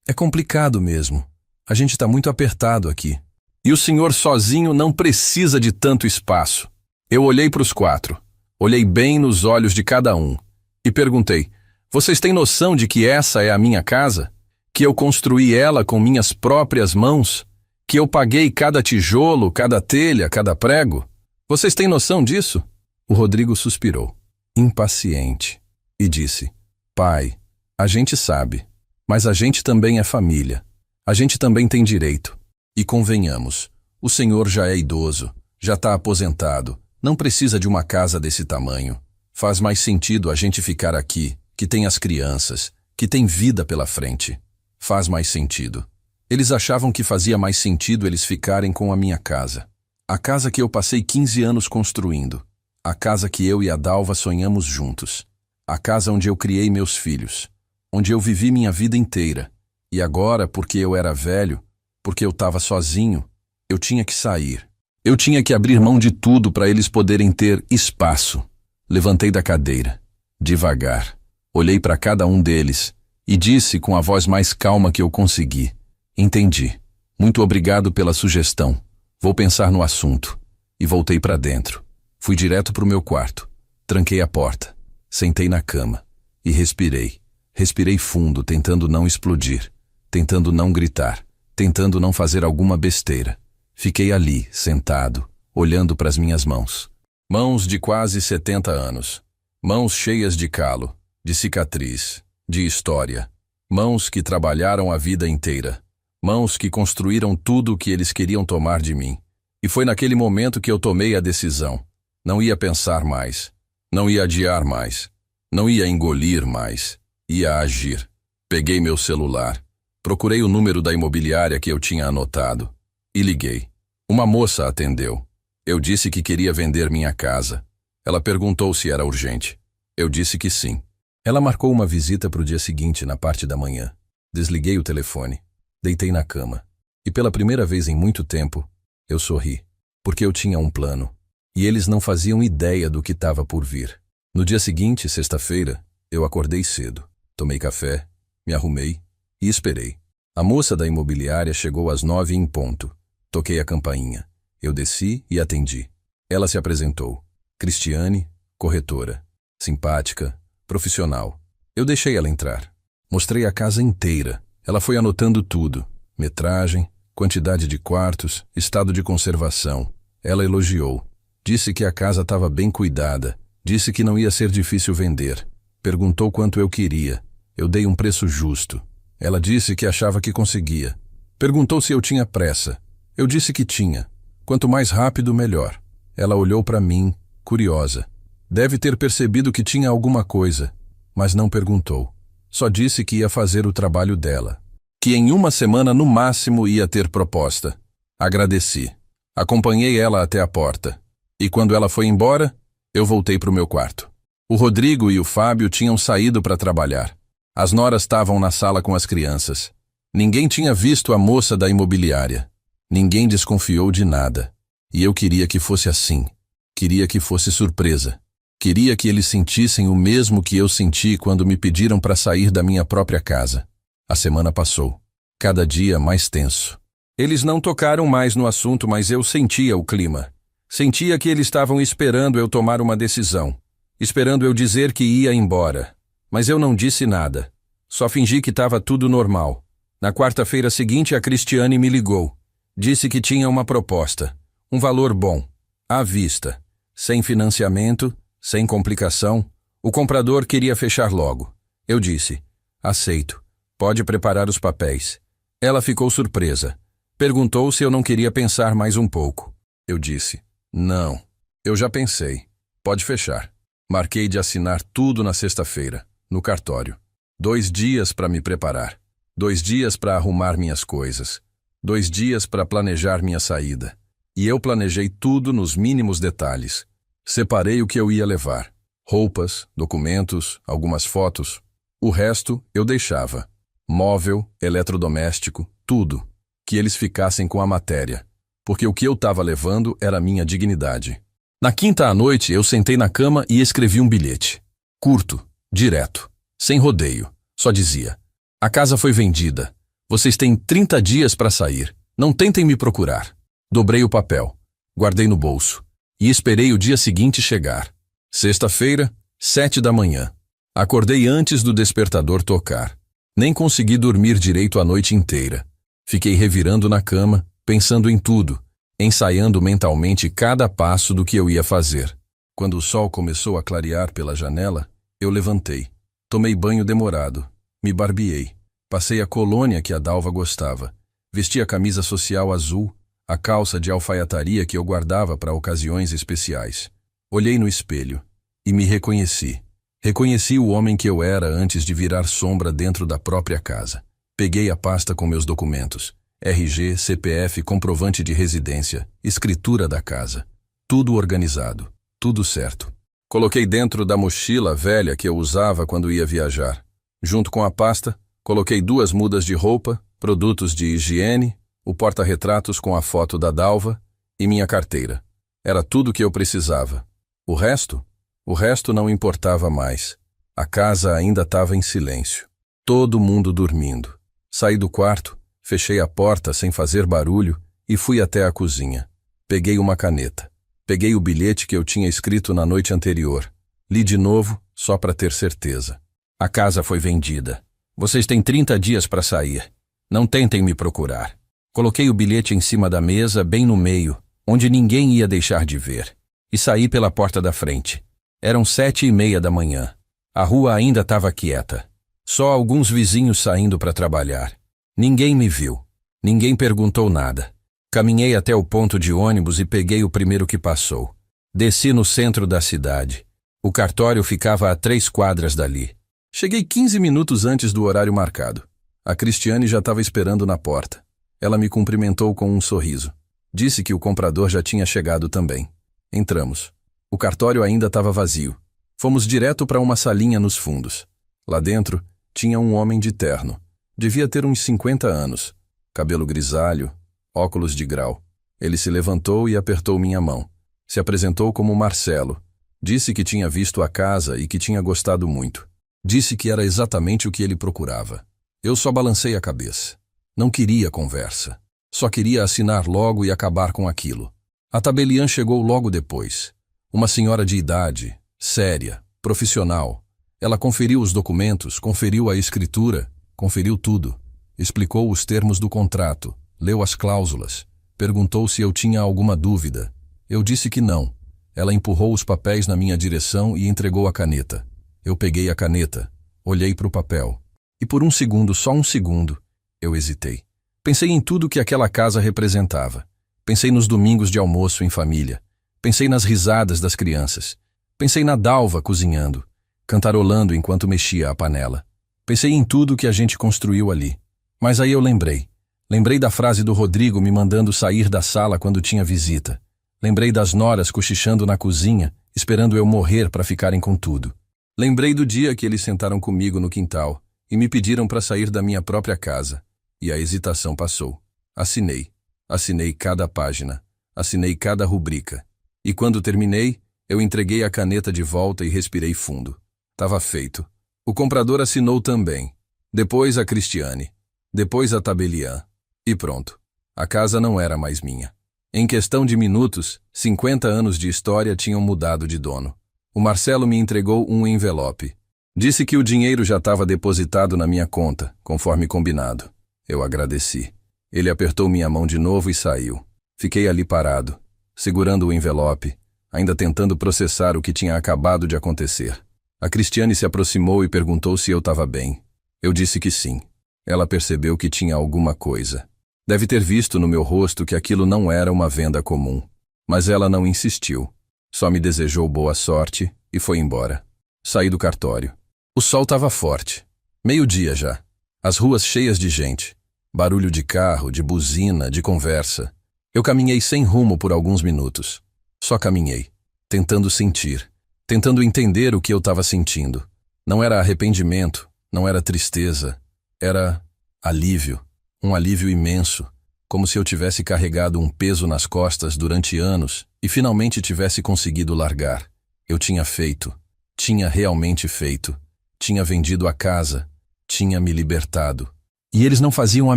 é complicado mesmo. A gente está muito apertado aqui. E o senhor sozinho não precisa de tanto espaço. Eu olhei para os 4. Olhei bem nos olhos de cada um. E perguntei, vocês têm noção de que essa é a minha casa? Que eu construí ela com minhas próprias mãos? Que eu paguei cada tijolo, cada telha, cada prego? Vocês têm noção disso? O Rodrigo suspirou, impaciente, e disse, pai, a gente sabe, mas a gente também é família. A gente também tem direito. E convenhamos, o senhor já é idoso, já está aposentado, não precisa de uma casa desse tamanho. Faz mais sentido a gente ficar aqui, que tem as crianças, que tem vida pela frente. Faz mais sentido. Eles achavam que fazia mais sentido eles ficarem com a minha casa. A casa que eu passei 15 anos construindo. A casa que eu e a Dalva sonhamos juntos. A casa onde eu criei meus filhos. Onde eu vivi minha vida inteira. E agora, porque eu era velho, porque eu estava sozinho, eu tinha que sair. Eu tinha que abrir mão de tudo para eles poderem ter espaço. Levantei da cadeira, devagar. Olhei para cada um deles e disse com a voz mais calma que eu consegui. Entendi. Muito obrigado pela sugestão. Vou pensar no assunto. E voltei para dentro. Fui direto para o meu quarto. Tranquei a porta. Sentei na cama. E respirei. Respirei fundo, tentando não explodir. Tentando não gritar. Tentando não fazer alguma besteira. Fiquei ali, sentado, olhando para as minhas mãos. Mãos de quase 70 anos. Mãos cheias de calo, de cicatriz, de história. Mãos que trabalharam a vida inteira. Mãos que construíram tudo o que eles queriam tomar de mim. E foi naquele momento que eu tomei a decisão. Não ia pensar mais. Não ia adiar mais. Não ia engolir mais. Ia agir. Peguei meu celular. Procurei o número da imobiliária que eu tinha anotado. E liguei. Uma moça atendeu. Eu disse que queria vender minha casa. Ela perguntou se era urgente. Eu disse que sim. Ela marcou uma visita para o dia seguinte, na parte da manhã. Desliguei o telefone. Deitei na cama. E pela primeira vez em muito tempo, eu sorri. Porque eu tinha um plano. E eles não faziam ideia do que estava por vir. No dia seguinte, sexta-feira, eu acordei cedo. Tomei café, me arrumei e esperei. A moça da imobiliária chegou às 9 em ponto. Toquei a campainha. Eu desci e atendi. Ela se apresentou. Cristiane, corretora. Simpática, profissional. Eu deixei ela entrar. Mostrei a casa inteira. Ela foi anotando tudo. Metragem, quantidade de quartos, estado de conservação. Ela elogiou. Disse que a casa estava bem cuidada. Disse que não ia ser difícil vender. Perguntou quanto eu queria. Eu dei um preço justo. Ela disse que achava que conseguia. Perguntou se eu tinha pressa. Eu disse que tinha. Quanto mais rápido, melhor. Ela olhou para mim, curiosa. Deve ter percebido que tinha alguma coisa, mas não perguntou. Só disse que ia fazer o trabalho dela. Que em uma semana, no máximo, ia ter proposta. Agradeci. Acompanhei ela até a porta. E quando ela foi embora, eu voltei para o meu quarto. O Rodrigo e o Fábio tinham saído para trabalhar. As noras estavam na sala com as crianças. Ninguém tinha visto a moça da imobiliária. Ninguém desconfiou de nada. E eu queria que fosse assim. Queria que fosse surpresa. Queria que eles sentissem o mesmo que eu senti quando me pediram para sair da minha própria casa. A semana passou. Cada dia mais tenso. Eles não tocaram mais no assunto, mas eu sentia o clima. Sentia que eles estavam esperando eu tomar uma decisão. esperando eu dizer que ia embora. Mas eu não disse nada. Só fingi que estava tudo normal. Na quarta-feira seguinte, a Cristiane me ligou. Disse que tinha uma proposta. Um valor bom. À vista. Sem financiamento, sem complicação. O comprador queria fechar logo. Eu disse: aceito. Pode preparar os papéis. Ela ficou surpresa. Perguntou se eu não queria pensar mais um pouco. Eu disse: não. Eu já pensei. Pode fechar. Marquei de assinar tudo na sexta-feira, no cartório. 2 dias para me preparar. 2 dias para arrumar minhas coisas. 2 dias para planejar minha saída. E eu planejei tudo nos mínimos detalhes. Separei o que eu ia levar. Roupas, documentos, algumas fotos. O resto eu deixava. Móvel, eletrodoméstico, tudo. Que eles ficassem com a matéria. Porque o que eu estava levando era minha dignidade. Na quinta à noite, eu sentei na cama e escrevi um bilhete. Curto, direto, sem rodeio. Só dizia: a casa foi vendida. Vocês têm 30 dias para sair. Não tentem me procurar. Dobrei o papel. Guardei no bolso. E esperei o dia seguinte chegar. Sexta-feira, 7 da manhã. Acordei antes do despertador tocar. Nem consegui dormir direito a noite inteira. Fiquei revirando na cama, pensando em tudo, ensaiando mentalmente cada passo do que eu ia fazer. Quando o sol começou a clarear pela janela, eu levantei. Tomei banho demorado. Me barbeei. Passei a colônia que a Dalva gostava. Vesti a camisa social azul, a calça de alfaiataria que eu guardava para ocasiões especiais. Olhei no espelho e me reconheci. Reconheci o homem que eu era antes de virar sombra dentro da própria casa. Peguei a pasta com meus documentos. RG, CPF, comprovante de residência, escritura da casa. Tudo organizado, tudo certo. Coloquei dentro da mochila velha que eu usava quando ia viajar. Junto com a pasta, coloquei 2 mudas de roupa, produtos de higiene, o porta-retratos com a foto da Dalva e minha carteira. Era tudo o que eu precisava. O resto não importava mais. A casa ainda estava em silêncio. Todo mundo dormindo. Saí do quarto, fechei a porta sem fazer barulho e fui até a cozinha. Peguei uma caneta. Peguei o bilhete que eu tinha escrito na noite anterior. Li de novo, só para ter certeza. A casa foi vendida. Vocês têm 30 dias para sair. Não tentem me procurar. Coloquei o bilhete em cima da mesa, bem no meio, onde ninguém ia deixar de ver. E saí pela porta da frente. Eram 7h30 da manhã. A rua ainda estava quieta. Só alguns vizinhos saindo para trabalhar. Ninguém me viu. Ninguém perguntou nada. Caminhei até o ponto de ônibus e peguei o primeiro que passou. Desci no centro da cidade. O cartório ficava a 3 quadras dali. Cheguei 15 minutos antes do horário marcado. A Cristiane já estava esperando na porta. Ela me cumprimentou com um sorriso. Disse que o comprador já tinha chegado também. Entramos. O cartório ainda estava vazio. Fomos direto para uma salinha nos fundos. Lá dentro tinha um homem de terno. Devia ter uns 50 anos. Cabelo grisalho, óculos de grau. Ele se levantou e apertou minha mão. Se apresentou como Marcelo. Disse que tinha visto a casa e que tinha gostado muito. Disse que era exatamente o que ele procurava. Eu só balancei a cabeça. Não queria conversa. Só queria assinar logo e acabar com aquilo. A tabeliã chegou logo depois. Uma senhora de idade, séria, profissional. Ela conferiu os documentos, conferiu a escritura, conferiu tudo. Explicou os termos do contrato, leu as cláusulas. Perguntou se eu tinha alguma dúvida. Eu disse que não. Ela empurrou os papéis na minha direção e entregou a caneta. Eu peguei a caneta, olhei para o papel. E por um segundo, só um segundo, eu hesitei. Pensei em tudo que aquela casa representava. Pensei nos domingos de almoço em família. Pensei nas risadas das crianças. Pensei na Dalva cozinhando, cantarolando enquanto mexia a panela. Pensei em tudo que a gente construiu ali. Mas aí eu lembrei. Lembrei da frase do Rodrigo me mandando sair da sala quando tinha visita. Lembrei das noras cochichando na cozinha, esperando eu morrer para ficarem com tudo. Lembrei do dia que eles sentaram comigo no quintal e me pediram para sair da minha própria casa. E a hesitação passou. Assinei. Assinei cada página. Assinei cada rubrica. E quando terminei, eu entreguei a caneta de volta e respirei fundo. Tava feito. O comprador assinou também. Depois a Cristiane. Depois a tabeliã. E pronto. A casa não era mais minha. Em questão de minutos, 50 anos de história tinham mudado de dono. O Marcelo me entregou um envelope. Disse que o dinheiro já estava depositado na minha conta, conforme combinado. Eu agradeci. Ele apertou minha mão de novo e saiu. Fiquei ali parado, segurando o envelope, ainda tentando processar o que tinha acabado de acontecer. A Cristiane se aproximou e perguntou se eu estava bem. Eu disse que sim. Ela percebeu que tinha alguma coisa. Deve ter visto no meu rosto que aquilo não era uma venda comum. Mas ela não insistiu. Só me desejou boa sorte e foi embora. Saí do cartório. O sol estava forte. 12:00 já. As ruas cheias de gente. Barulho de carro, de buzina, de conversa. Eu caminhei sem rumo por alguns minutos. Só caminhei, tentando sentir, tentando entender o que eu estava sentindo. Não era arrependimento, não era tristeza. Era alívio, um alívio imenso, como se eu tivesse carregado um peso nas costas durante anos e finalmente tivesse conseguido largar. Eu tinha feito, tinha realmente feito, tinha vendido a casa, tinha me libertado. E eles não faziam a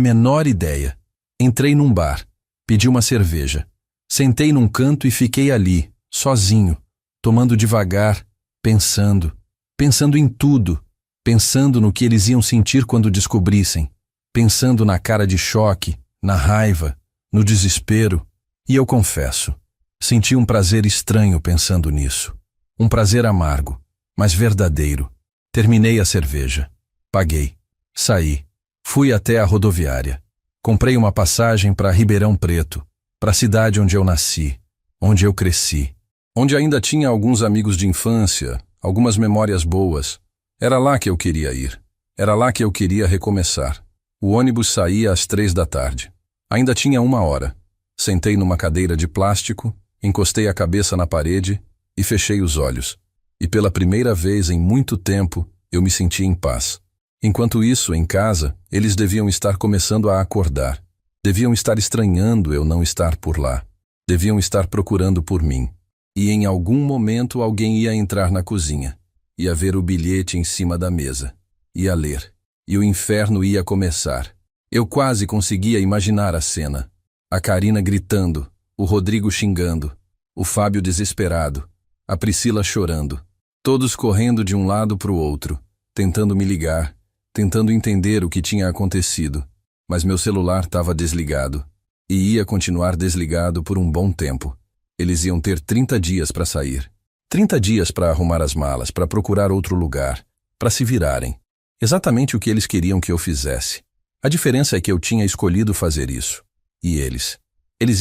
menor ideia. Entrei num bar, pedi uma cerveja, sentei num canto e fiquei ali, sozinho, tomando devagar, pensando em tudo, pensando no que eles iam sentir quando descobrissem, pensando na cara de choque, na raiva, no desespero. E eu confesso, senti um prazer estranho pensando nisso. Um prazer amargo, mas verdadeiro. Terminei a cerveja. Paguei. Saí. Fui até a rodoviária. Comprei uma passagem para Ribeirão Preto, para a cidade onde eu nasci, onde eu cresci, onde ainda tinha alguns amigos de infância, algumas memórias boas. Era lá que eu queria ir. Era lá que eu queria recomeçar. O ônibus saía às 15:00. Ainda tinha 1 hora. Sentei numa cadeira de plástico, encostei a cabeça na parede e fechei os olhos. E pela primeira vez em muito tempo, eu me senti em paz. Enquanto isso, em casa, eles deviam estar começando a acordar. Deviam estar estranhando eu não estar por lá. Deviam estar procurando por mim. E em algum momento alguém ia entrar na cozinha. Ia ver o bilhete em cima da mesa. Ia ler. E o inferno ia começar. Eu quase conseguia imaginar a cena. A Karina gritando, o Rodrigo xingando, o Fábio desesperado, a Priscila chorando. Todos correndo de um lado para o outro, tentando me ligar, tentando entender o que tinha acontecido. Mas meu celular estava desligado. E ia continuar desligado por um bom tempo. Eles iam ter 30 dias para sair. 30 dias para arrumar as malas, para procurar outro lugar, para se virarem. Exatamente o que eles queriam que eu fizesse. A diferença é que eu tinha escolhido fazer isso. E eles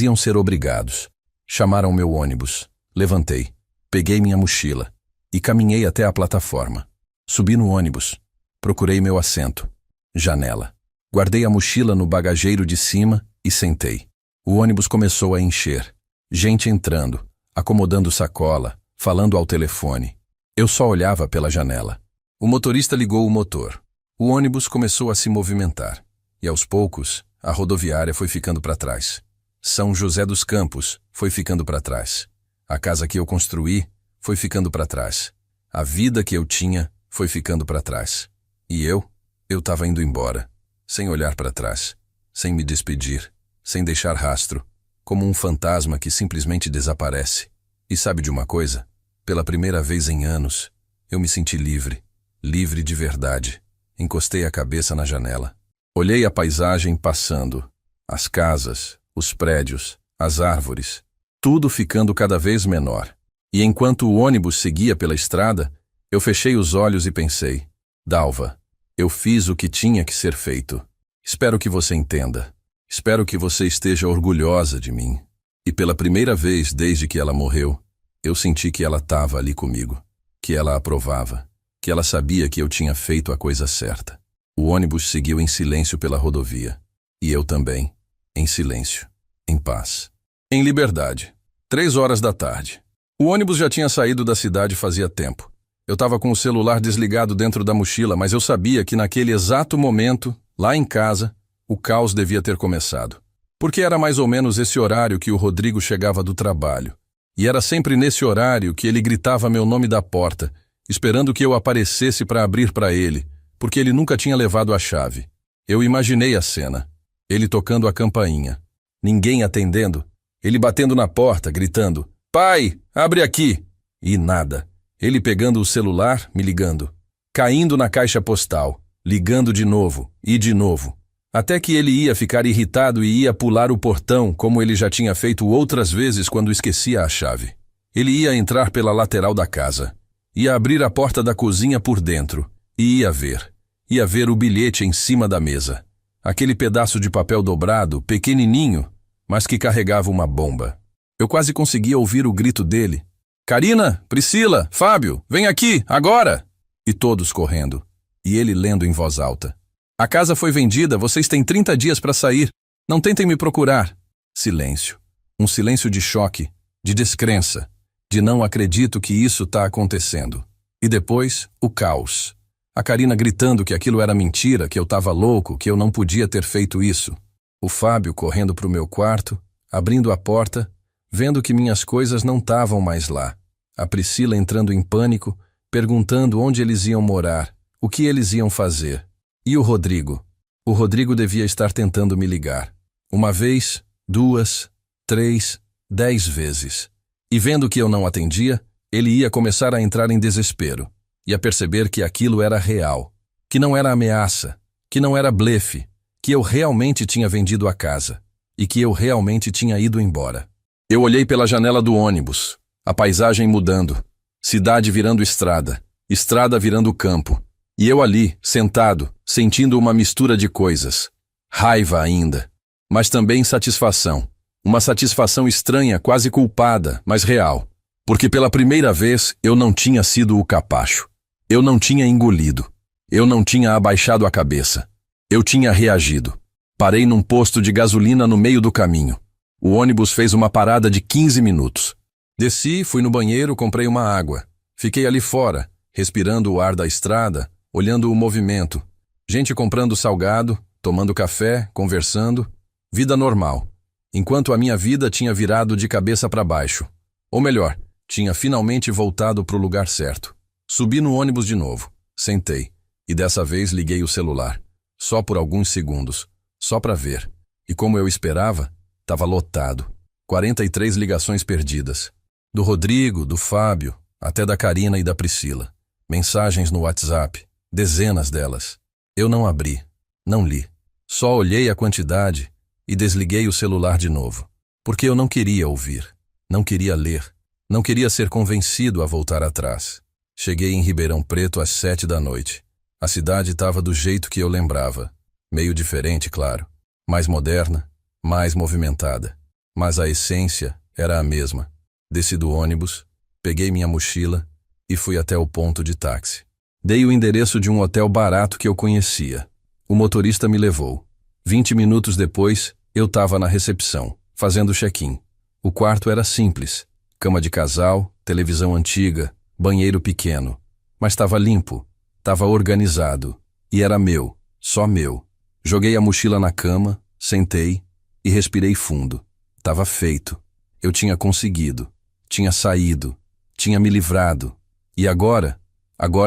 iam ser obrigados. Chamaram meu ônibus. Levantei. Peguei minha mochila. E caminhei até a plataforma. Subi no ônibus. Procurei meu assento. Janela. Guardei a mochila no bagageiro de cima e sentei. O ônibus começou a encher. Gente entrando, acomodando sacola, falando ao telefone. Eu só olhava pela janela. O motorista ligou o motor. O ônibus começou a se movimentar. E aos poucos, a rodoviária foi ficando para trás. São José dos Campos foi ficando para trás. A casa que eu construí foi ficando para trás. A vida que eu tinha foi ficando para trás. E eu estava indo embora, sem olhar para trás, sem me despedir, sem deixar rastro, como um fantasma que simplesmente desaparece. E sabe de uma coisa? Pela primeira vez em anos, eu me senti livre, livre de verdade. Encostei a cabeça na janela. Olhei a paisagem passando, as casas, os prédios, as árvores, tudo ficando cada vez menor. E enquanto o ônibus seguia pela estrada, eu fechei os olhos e pensei: Dalva, eu fiz o que tinha que ser feito. Espero que você entenda. Espero que você esteja orgulhosa de mim. E pela primeira vez desde que ela morreu, eu senti que ela estava ali comigo, que ela aprovava, que ela sabia que eu tinha feito a coisa certa. O ônibus seguiu em silêncio pela rodovia. E eu também, em silêncio, em paz. Em liberdade. 15:00. O ônibus já tinha saído da cidade fazia tempo. Eu estava com o celular desligado dentro da mochila, mas eu sabia que naquele exato momento, lá em casa, o caos devia ter começado. Porque era mais ou menos esse horário que o Rodrigo chegava do trabalho. E era sempre nesse horário que ele gritava meu nome da porta, esperando que eu aparecesse para abrir para ele, porque ele nunca tinha levado a chave. Eu imaginei a cena. Ele tocando a campainha. Ninguém atendendo. Ele batendo na porta, gritando: "Pai, abre aqui!" E nada. Ele pegando o celular, me ligando. Caindo na caixa postal, ligando de novo, e de novo. Até que ele ia ficar irritado e ia pular o portão, como ele já tinha feito outras vezes quando esquecia a chave. Ele ia entrar pela lateral da casa. Ia abrir a porta da cozinha por dentro. E ia ver o bilhete em cima da mesa. Aquele pedaço de papel dobrado, pequenininho, mas que carregava uma bomba. Eu quase conseguia ouvir o grito dele. Karina, Priscila, Fábio, vem aqui, agora! E todos correndo. E ele lendo em voz alta. A casa foi vendida, vocês têm 30 dias para sair. Não tentem me procurar. Silêncio. Um silêncio de choque, de descrença, de não acredito que isso está acontecendo. E depois, o caos. A Karina gritando que aquilo era mentira, que eu estava louco, que eu não podia ter feito isso. O Fábio correndo para o meu quarto, abrindo a porta, vendo que minhas coisas não estavam mais lá. A Priscila entrando em pânico, perguntando onde eles iam morar, o que eles iam fazer. E o Rodrigo? O Rodrigo devia estar tentando me ligar. 1 vez, 2, 3, 10 vezes. E vendo que eu não atendia, ele ia começar a entrar em desespero. E a perceber que aquilo era real, que não era ameaça, que não era blefe, que eu realmente tinha vendido a casa e que eu realmente tinha ido embora. Eu olhei pela janela do ônibus, a paisagem mudando, cidade virando estrada, estrada virando campo, e eu ali, sentado, sentindo uma mistura de coisas, raiva ainda, mas também satisfação, uma satisfação estranha, quase culpada, mas real, porque pela primeira vez eu não tinha sido o capacho. Eu não tinha engolido. Eu não tinha abaixado a cabeça. Eu tinha reagido. Parei num posto de gasolina no meio do caminho. O ônibus fez uma parada de 15 minutos. Desci, fui no banheiro, comprei uma água. Fiquei ali fora, respirando o ar da estrada, olhando o movimento. Gente comprando salgado, tomando café, conversando. Vida normal. Enquanto a minha vida tinha virado de cabeça para baixo. Ou melhor, tinha finalmente voltado para o lugar certo. Subi no ônibus de novo, sentei, e dessa vez liguei o celular, só por alguns segundos, só para ver. E como eu esperava, estava lotado. 43 ligações perdidas. Do Rodrigo, do Fábio, até da Karina e da Priscila. Mensagens no WhatsApp, dezenas delas. Eu não abri, não li. Só olhei a quantidade e desliguei o celular de novo. Porque eu não queria ouvir, não queria ler, não queria ser convencido a voltar atrás. Cheguei em Ribeirão Preto às 7 da noite. A cidade estava do jeito que eu lembrava. Meio diferente, claro. Mais moderna, mais movimentada. Mas a essência era a mesma. Desci do ônibus, peguei minha mochila e fui até o ponto de táxi. Dei o endereço de um hotel barato que eu conhecia. O motorista me levou. 20 minutos depois, eu estava na recepção, fazendo check-in. O quarto era simples. Cama de casal, televisão antiga, banheiro pequeno, mas estava limpo, estava organizado, e era meu, só meu. Joguei a mochila na cama, sentei e respirei fundo. Estava feito. Eu tinha conseguido, tinha saído, tinha me livrado. E agora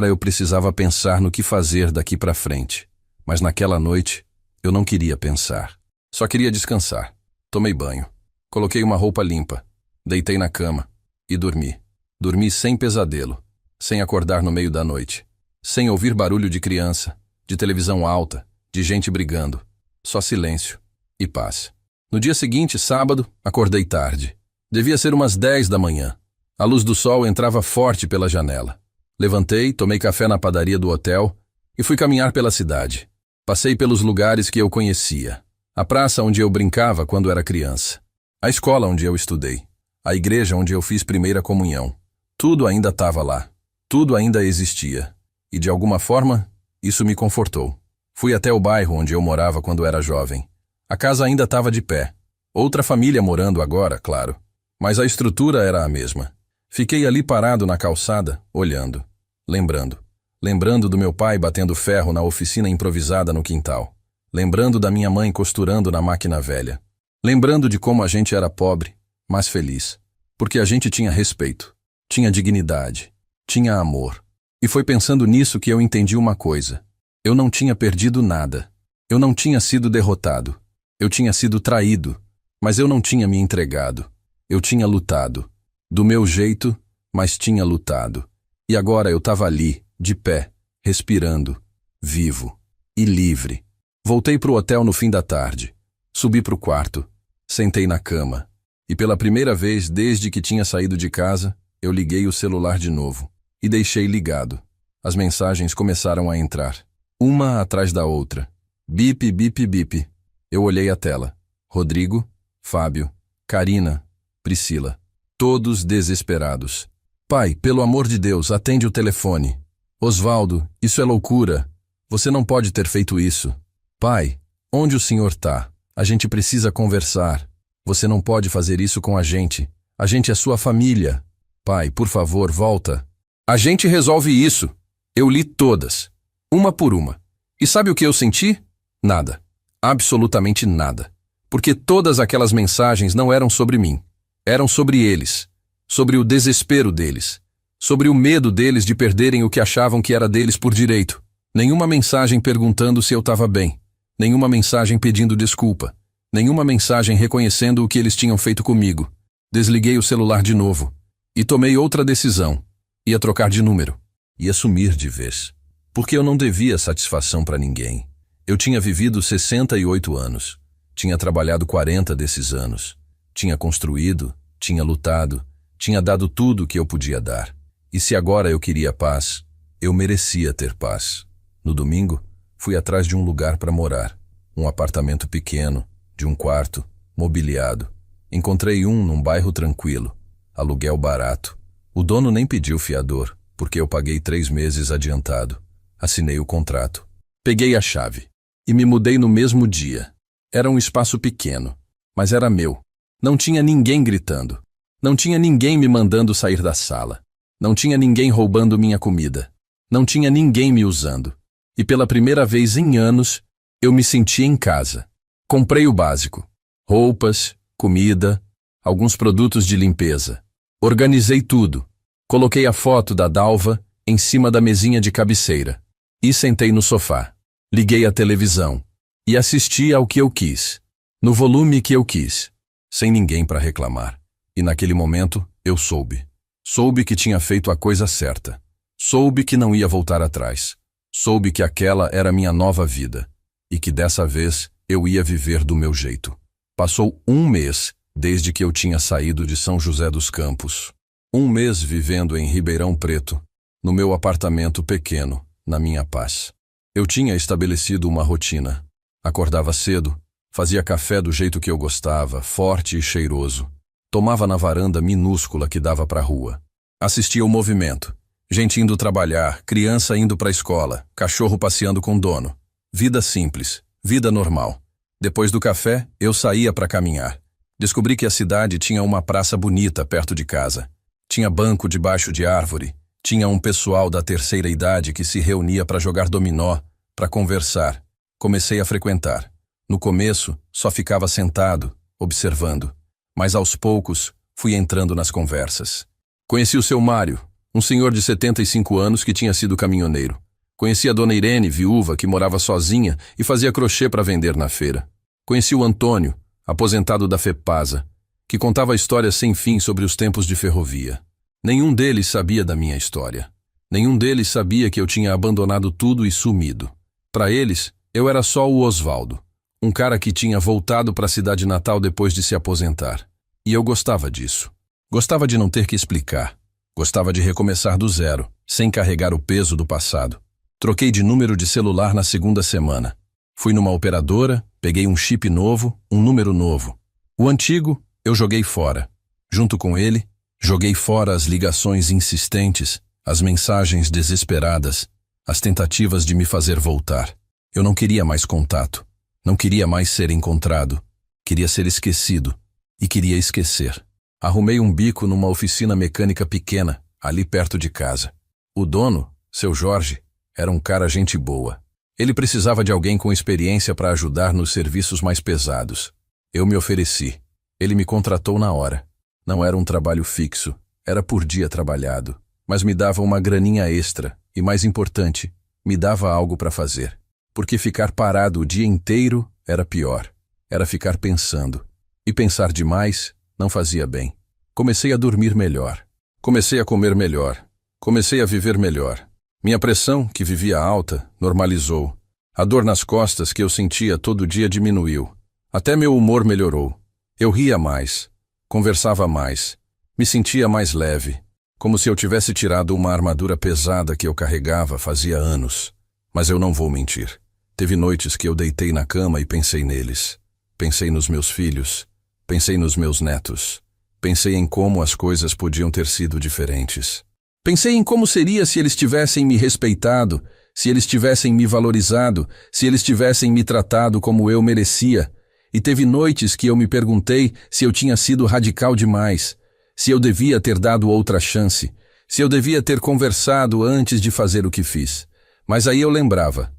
eu precisava pensar no que fazer daqui para frente. Mas naquela noite, eu não queria pensar. Só queria descansar. Tomei banho, coloquei uma roupa limpa, deitei na cama e dormi. Dormi sem pesadelo, sem acordar no meio da noite, sem ouvir barulho de criança, de televisão alta, de gente brigando. Só silêncio e paz. No dia seguinte, sábado, acordei tarde. Devia ser umas 10 da manhã. A luz do sol entrava forte pela janela. Levantei, tomei café na padaria do hotel e fui caminhar pela cidade. Passei pelos lugares que eu conhecia. A praça onde eu brincava quando era criança. A escola onde eu estudei. A igreja onde eu fiz primeira comunhão. Tudo ainda estava lá. Tudo ainda existia. E de alguma forma, isso me confortou. Fui até o bairro onde eu morava quando era jovem. A casa ainda estava de pé. Outra família morando agora, claro. Mas a estrutura era a mesma. Fiquei ali parado na calçada, olhando. Lembrando. Lembrando do meu pai batendo ferro na oficina improvisada no quintal. Lembrando da minha mãe costurando na máquina velha. Lembrando de como a gente era pobre, mas feliz. Porque a gente tinha respeito. Tinha dignidade. Tinha amor. E foi pensando nisso que eu entendi uma coisa. Eu não tinha perdido nada. Eu não tinha sido derrotado. Eu tinha sido traído. Mas eu não tinha me entregado. Eu tinha lutado. Do meu jeito, mas tinha lutado. E agora eu estava ali, de pé, respirando, vivo e livre. Voltei para o hotel no fim da tarde. Subi para o quarto, sentei na cama. E pela primeira vez desde que tinha saído de casa, eu liguei o celular de novo. E deixei ligado. As mensagens começaram a entrar. Uma atrás da outra. Bip, bip, bip. Eu olhei a tela. Rodrigo, Fábio, Karina, Priscila. Todos desesperados. Pai, pelo amor de Deus, atende o telefone. Osvaldo, isso é loucura. Você não pode ter feito isso. Pai, onde o senhor tá? A gente precisa conversar. Você não pode fazer isso com a gente. A gente é sua família. Pai, por favor, volta. A gente resolve isso. Eu li todas. Uma por uma. E sabe o que eu senti? Nada. Absolutamente nada. Porque todas aquelas mensagens não eram sobre mim. Eram sobre eles. Sobre o desespero deles. Sobre o medo deles de perderem o que achavam que era deles por direito. Nenhuma mensagem perguntando se eu estava bem. Nenhuma mensagem pedindo desculpa. Nenhuma mensagem reconhecendo o que eles tinham feito comigo. Desliguei o celular de novo. E tomei outra decisão. Ia trocar de número. Ia sumir de vez. Porque eu não devia satisfação para ninguém. Eu tinha vivido 68 anos. Tinha trabalhado 40 desses anos. Tinha construído, tinha lutado, tinha dado tudo o que eu podia dar. E se agora eu queria paz, eu merecia ter paz. No domingo, fui atrás de um lugar para morar. Um apartamento pequeno, de um quarto, mobiliado. Encontrei um num bairro tranquilo. Aluguel barato. O dono nem pediu fiador, porque eu paguei 3 meses adiantado. Assinei o contrato. Peguei a chave. E me mudei no mesmo dia. Era um espaço pequeno, mas era meu. Não tinha ninguém gritando. Não tinha ninguém me mandando sair da sala. Não tinha ninguém roubando minha comida. Não tinha ninguém me usando. E pela primeira vez em anos, eu me senti em casa. Comprei o básico. Roupas, comida, alguns produtos de limpeza. Organizei tudo. Coloquei a foto da Dalva em cima da mesinha de cabeceira. E sentei no sofá. Liguei a televisão. E assisti ao que eu quis. No volume que eu quis. Sem ninguém para reclamar. E naquele momento, eu soube. Soube que tinha feito a coisa certa. Soube que não ia voltar atrás. Soube que aquela era minha nova vida. E que dessa vez eu ia viver do meu jeito. Passou 1 mês desde que eu tinha saído de São José dos Campos. 1 mês vivendo em Ribeirão Preto, no meu apartamento pequeno, na minha paz. Eu tinha estabelecido uma rotina. Acordava cedo, fazia café do jeito que eu gostava, forte e cheiroso. Tomava na varanda minúscula que dava para a rua. Assistia o movimento. Gente indo trabalhar, criança indo para a escola, cachorro passeando com dono. Vida simples, vida normal. Depois do café, eu saía para caminhar. Descobri que a cidade tinha uma praça bonita perto de casa. Tinha banco debaixo de árvore. Tinha um pessoal da terceira idade que se reunia para jogar dominó, para conversar. Comecei a frequentar. No começo, só ficava sentado, observando. Mas aos poucos, fui entrando nas conversas. Conheci o seu Mário, um senhor de 75 anos que tinha sido caminhoneiro. Conheci a dona Irene, viúva, que morava sozinha e fazia crochê para vender na feira. Conheci o Antônio, aposentado da FEPASA, que contava histórias sem fim sobre os tempos de ferrovia. Nenhum deles sabia da minha história. Nenhum deles sabia que eu tinha abandonado tudo e sumido. Para eles, eu era só o Osvaldo, um cara que tinha voltado para a cidade natal depois de se aposentar. E eu gostava disso. Gostava de não ter que explicar. Gostava de recomeçar do zero, sem carregar o peso do passado. Troquei de número de celular na segunda semana. Fui numa operadora, peguei um chip novo, um número novo. O antigo, eu joguei fora. Junto com ele, joguei fora as ligações insistentes, as mensagens desesperadas, as tentativas de me fazer voltar. Eu não queria mais contato. Não queria mais ser encontrado. Queria ser esquecido. E queria esquecer. Arrumei um bico numa oficina mecânica pequena, ali perto de casa. O dono, seu Jorge, era um cara gente boa. Ele precisava de alguém com experiência para ajudar nos serviços mais pesados. Eu me ofereci. Ele me contratou na hora. Não era um trabalho fixo, era por dia trabalhado. Mas me dava uma graninha extra e, mais importante, me dava algo para fazer. Porque ficar parado o dia inteiro era pior. Era ficar pensando. E pensar demais não fazia bem. Comecei a dormir melhor. Comecei a comer melhor. Comecei a viver melhor. Minha pressão, que vivia alta, normalizou. A dor nas costas que eu sentia todo dia diminuiu. Até meu humor melhorou. Eu ria mais, conversava mais, me sentia mais leve, como se eu tivesse tirado uma armadura pesada que eu carregava fazia anos. Mas eu não vou mentir. Teve noites que eu deitei na cama e pensei neles. Pensei nos meus filhos, pensei nos meus netos, pensei em como as coisas podiam ter sido diferentes. Pensei em como seria se eles tivessem me respeitado, se eles tivessem me valorizado, se eles tivessem me tratado como eu merecia. E teve noites que eu me perguntei se eu tinha sido radical demais, se eu devia ter dado outra chance, se eu devia ter conversado antes de fazer o que fiz. Mas aí eu lembrava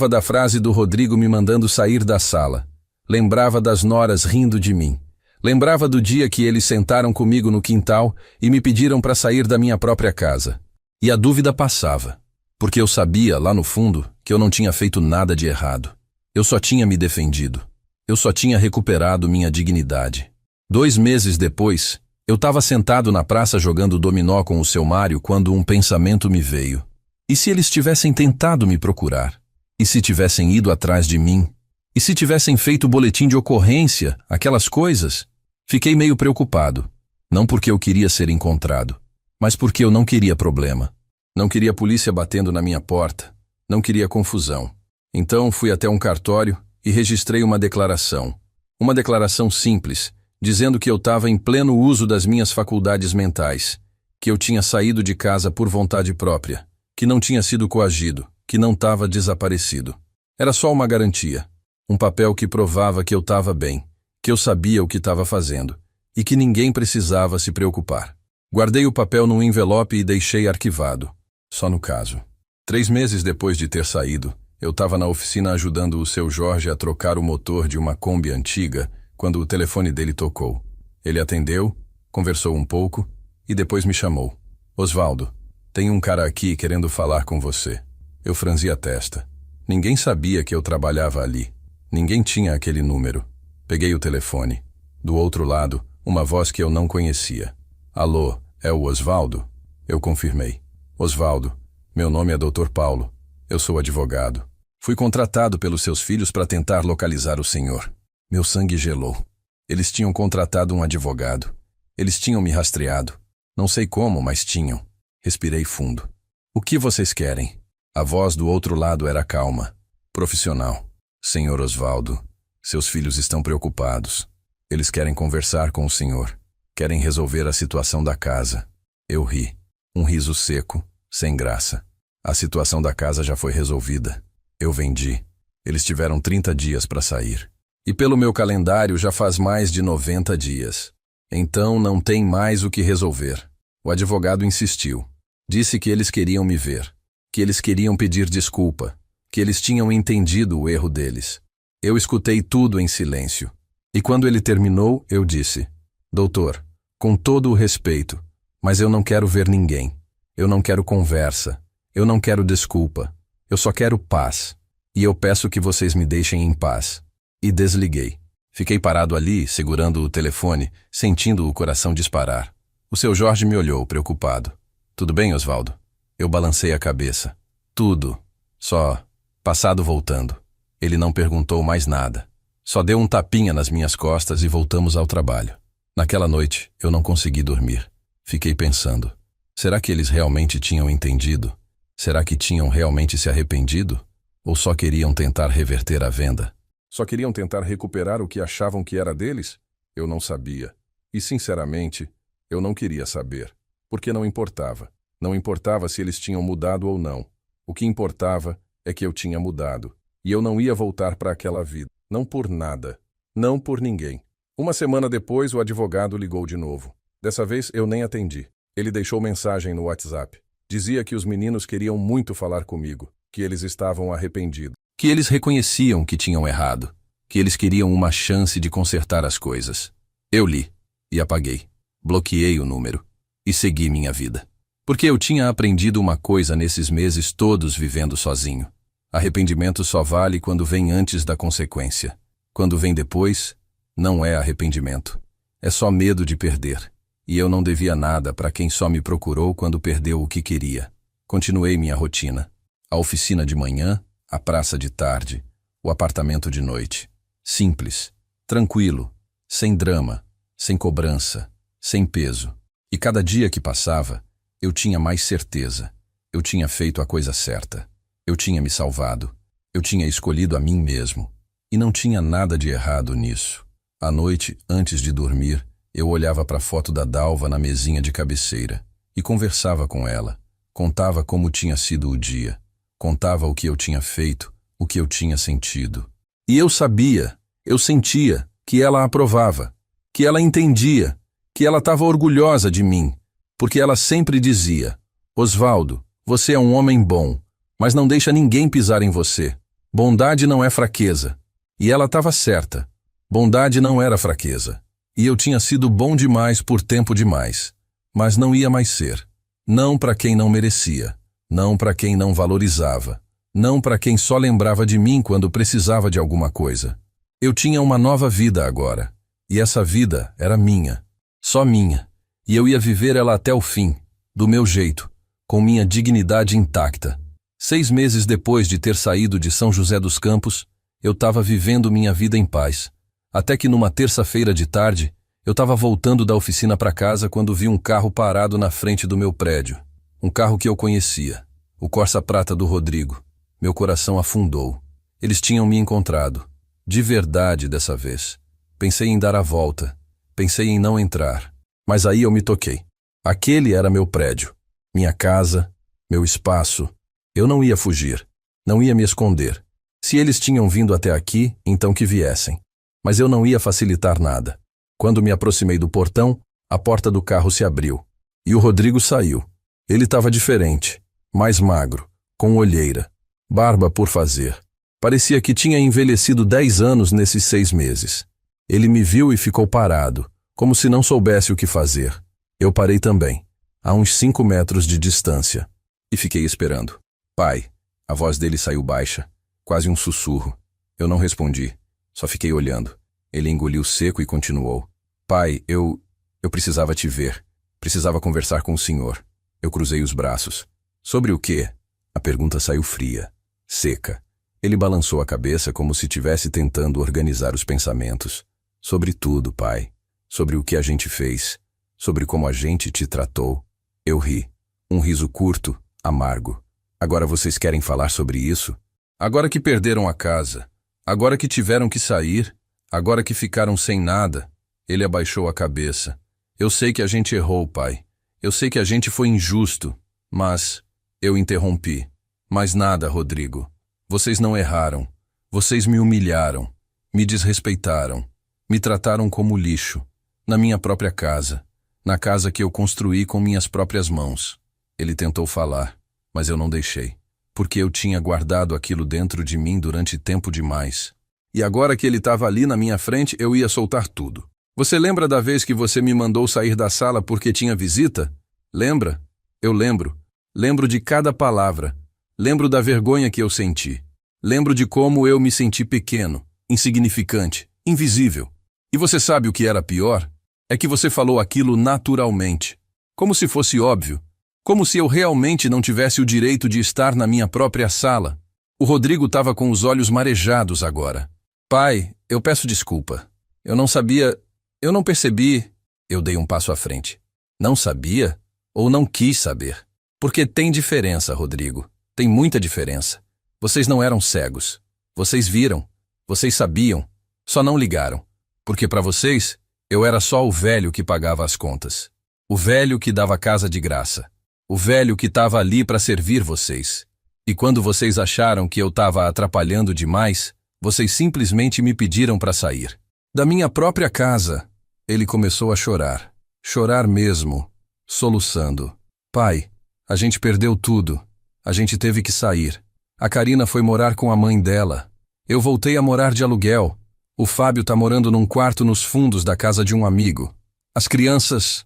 da frase do Rodrigo me mandando sair da sala, lembrava das noras rindo de mim, lembrava do dia que eles sentaram comigo no quintal e me pediram para sair da minha própria casa. E a dúvida passava, porque eu sabia, lá no fundo, que eu não tinha feito nada de errado. Eu só tinha me defendido. Eu só tinha recuperado minha dignidade. 2 meses depois, eu estava sentado na praça jogando dominó com o seu Mário quando um pensamento me veio. E se eles tivessem tentado me procurar? E se tivessem ido atrás de mim? E se tivessem feito boletim de ocorrência, aquelas coisas? Fiquei meio preocupado. Não porque eu queria ser encontrado, mas porque eu não queria problema. Não queria a polícia batendo na minha porta. Não queria confusão. Então fui até um cartório e registrei uma declaração. Uma declaração simples, dizendo que eu estava em pleno uso das minhas faculdades mentais, que eu tinha saído de casa por vontade própria, que não tinha sido coagido, que não estava desaparecido. Era só uma garantia, um papel que provava que eu estava bem, que eu sabia o que estava fazendo, e que ninguém precisava se preocupar. Guardei o papel num envelope e deixei arquivado, só no caso. 3 meses depois de ter saído, eu estava na oficina ajudando o seu Jorge a trocar o motor de uma Kombi antiga quando o telefone dele tocou. Ele atendeu, conversou um pouco e depois me chamou. Osvaldo, tem um cara aqui querendo falar com você. Eu franzi a testa. Ninguém sabia que eu trabalhava ali. Ninguém tinha aquele número. Peguei o telefone. Do outro lado, uma voz que eu não conhecia. Alô, é o Osvaldo? Eu confirmei. Osvaldo, meu nome é Dr. Paulo. Eu sou advogado. Fui contratado pelos seus filhos para tentar localizar o senhor. Meu sangue gelou. Eles tinham contratado um advogado. Eles tinham me rastreado. Não sei como, mas tinham. Respirei fundo. O que vocês querem? A voz do outro lado era calma, profissional. Senhor Osvaldo, seus filhos estão preocupados. Eles querem conversar com o senhor. Querem resolver a situação da casa. Eu ri. Um riso seco, sem graça. A situação da casa já foi resolvida. Eu vendi. Eles tiveram 30 dias para sair. E pelo meu calendário já faz mais de 90 dias. Então não tem mais o que resolver. O advogado insistiu. Disse que eles queriam me ver. Que eles queriam pedir desculpa. Que eles tinham entendido o erro deles. Eu escutei tudo em silêncio. E quando ele terminou, eu disse: Doutor, com todo o respeito, mas eu não quero ver ninguém. Eu não quero conversa. Eu não quero desculpa. Eu só quero paz. E eu peço que vocês me deixem em paz. E desliguei. Fiquei parado ali, segurando o telefone, sentindo o coração disparar. O seu Jorge me olhou, preocupado. Tudo bem, Osvaldo? Eu balancei a cabeça. Tudo. Só passado voltando. Ele não perguntou mais nada. Só deu um tapinha nas minhas costas e voltamos ao trabalho. Naquela noite, eu não consegui dormir. Fiquei pensando. Será que eles realmente tinham entendido? Será que tinham realmente se arrependido? Ou só queriam tentar reverter a venda? Só queriam tentar recuperar o que achavam que era deles? Eu não sabia. E, sinceramente, eu não queria saber. Porque não importava. Não importava se eles tinham mudado ou não. O que importava é que eu tinha mudado. E eu não ia voltar para aquela vida. Não por nada. Não por ninguém. 1 semana depois, o advogado ligou de novo. Dessa vez, eu nem atendi. Ele deixou mensagem no WhatsApp. Dizia que os meninos queriam muito falar comigo, que eles estavam arrependidos, que eles reconheciam que tinham errado, que eles queriam uma chance de consertar as coisas. Eu li e apaguei, bloqueei o número e segui minha vida. Porque eu tinha aprendido uma coisa nesses meses todos vivendo sozinho. Arrependimento só vale quando vem antes da consequência. Quando vem depois, não é arrependimento. É só medo de perder. E eu não devia nada para quem só me procurou quando perdeu o que queria. Continuei minha rotina. A oficina de manhã, a praça de tarde, o apartamento de noite. Simples, tranquilo, sem drama, sem cobrança, sem peso. E cada dia que passava, eu tinha mais certeza. Eu tinha feito a coisa certa. Eu tinha me salvado. Eu tinha escolhido a mim mesmo. E não tinha nada de errado nisso. À noite, antes de dormir, eu olhava para a foto da Dalva na mesinha de cabeceira e conversava com ela. Contava como tinha sido o dia. Contava o que eu tinha feito, o que eu tinha sentido. E eu sabia, eu sentia, que ela aprovava, que ela entendia, que ela estava orgulhosa de mim, porque ela sempre dizia: Osvaldo, você é um homem bom, mas não deixa ninguém pisar em você. Bondade não é fraqueza. E ela estava certa. Bondade não era fraqueza. E eu tinha sido bom demais por tempo demais. Mas não ia mais ser. Não para quem não merecia. Não para quem não valorizava. Não para quem só lembrava de mim quando precisava de alguma coisa. Eu tinha uma nova vida agora. E essa vida era minha. Só minha. E eu ia viver ela até o fim. Do meu jeito. Com minha dignidade intacta. 6 meses depois de ter saído de São José dos Campos, eu estava vivendo minha vida em paz. Até que numa terça-feira de tarde, eu estava voltando da oficina para casa quando vi um carro parado na frente do meu prédio. Um carro que eu conhecia. O Corsa Prata do Rodrigo. Meu coração afundou. Eles tinham me encontrado. De verdade dessa vez. Pensei em dar a volta. Pensei em não entrar. Mas aí eu me toquei. Aquele era meu prédio. Minha casa. Meu espaço. Eu não ia fugir. Não ia me esconder. Se eles tinham vindo até aqui, então que viessem. Mas eu não ia facilitar nada. Quando me aproximei do portão, a porta do carro se abriu. E o Rodrigo saiu. Ele estava diferente. Mais magro. Com olheira. Barba por fazer. Parecia que tinha envelhecido 10 anos nesses 6 meses. Ele me viu e ficou parado, como se não soubesse o que fazer. Eu parei também, a uns 5 metros de distância. E fiquei esperando. Pai, a voz dele saiu baixa, quase um sussurro. Eu não respondi, só fiquei olhando. Ele engoliu seco e continuou. Pai, eu precisava te ver. Precisava conversar com o senhor. Eu cruzei os braços. Sobre o quê? A pergunta saiu fria, seca. Ele balançou a cabeça como se estivesse tentando organizar os pensamentos. Sobre tudo, pai. Sobre o que a gente fez. Sobre como a gente te tratou. Eu ri. Um riso curto, amargo. Agora vocês querem falar sobre isso? Agora que perderam a casa. Agora que tiveram que sair. Agora que ficaram sem nada. Ele abaixou a cabeça. Eu sei que a gente errou, pai. Eu sei que a gente foi injusto. Mas... Eu interrompi. Mas nada, Rodrigo. Vocês não erraram. Vocês me humilharam. Me desrespeitaram. Me trataram como lixo. Na minha própria casa. Na casa que eu construí com minhas próprias mãos. Ele tentou falar, mas eu não deixei. Porque eu tinha guardado aquilo dentro de mim durante tempo demais. E agora que ele estava ali na minha frente, eu ia soltar tudo. Você lembra da vez que você me mandou sair da sala porque tinha visita? Lembra? Eu lembro. Lembro de cada palavra. Lembro da vergonha que eu senti. Lembro de como eu me senti pequeno, insignificante, invisível. E você sabe o que era pior? É que você falou aquilo naturalmente. Como se fosse óbvio. Como se eu realmente não tivesse o direito de estar na minha própria sala. O Rodrigo estava com os olhos marejados agora. Pai, eu peço desculpa. Eu não sabia... Eu não percebi... Eu dei um passo à frente. Não sabia? Ou não quis saber? Porque tem diferença, Rodrigo. Tem muita diferença. Vocês não eram cegos. Vocês viram. Vocês sabiam. Só não ligaram. Porque para vocês, eu era só o velho que pagava as contas. O velho que dava casa de graça. O velho que estava ali para servir vocês. E quando vocês acharam que eu estava atrapalhando demais, vocês simplesmente me pediram para sair. Da minha própria casa. Ele começou a chorar. Chorar mesmo. Soluçando. Pai, a gente perdeu tudo. A gente teve que sair. A Karina foi morar com a mãe dela. Eu voltei a morar de aluguel. O Fábio tá morando num quarto nos fundos da casa de um amigo. As crianças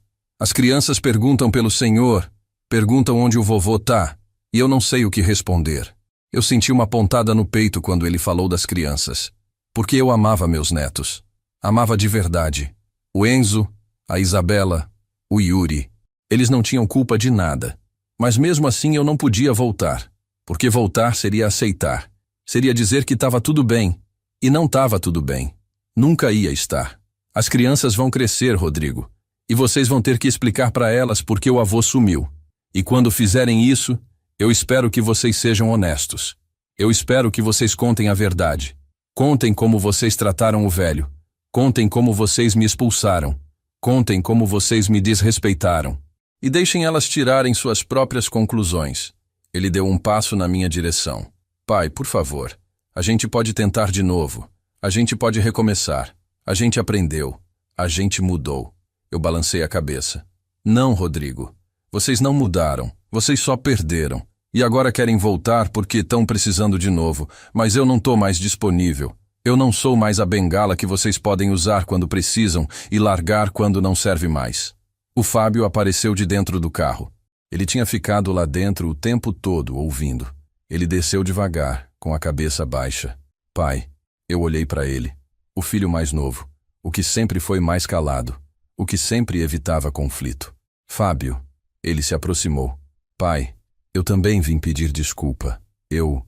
perguntam pelo senhor, perguntam onde o vovô tá, e eu não sei o que responder. Eu senti uma pontada no peito quando ele falou das crianças, porque eu amava meus netos. Amava de verdade. O Enzo, a Isabela, o Yuri. Eles não tinham culpa de nada. Mas mesmo assim eu não podia voltar. Porque voltar seria aceitar. Seria dizer que estava tudo bem. E não estava tudo bem. Nunca ia estar. As crianças vão crescer, Rodrigo. E vocês vão ter que explicar para elas por que o avô sumiu. E quando fizerem isso, eu espero que vocês sejam honestos. Eu espero que vocês contem a verdade. Contem como vocês trataram o velho. Contem como vocês me expulsaram. Contem como vocês me desrespeitaram. E deixem elas tirarem suas próprias conclusões. Ele deu um passo na minha direção. Pai, por favor, a gente pode tentar de novo. A gente pode recomeçar. A gente aprendeu. A gente mudou. Eu balancei a cabeça. Não, Rodrigo. Vocês não mudaram. Vocês só perderam. E agora querem voltar porque estão precisando de novo. Mas eu não estou mais disponível. Eu não sou mais a bengala que vocês podem usar quando precisam e largar quando não serve mais. O Fábio apareceu de dentro do carro. Ele tinha ficado lá dentro o tempo todo, ouvindo. Ele desceu devagar, com a cabeça baixa. Pai, eu olhei para ele. O filho mais novo. O que sempre foi mais calado. O que sempre evitava conflito. Fábio. Ele se aproximou. Pai, eu também vim pedir desculpa. Eu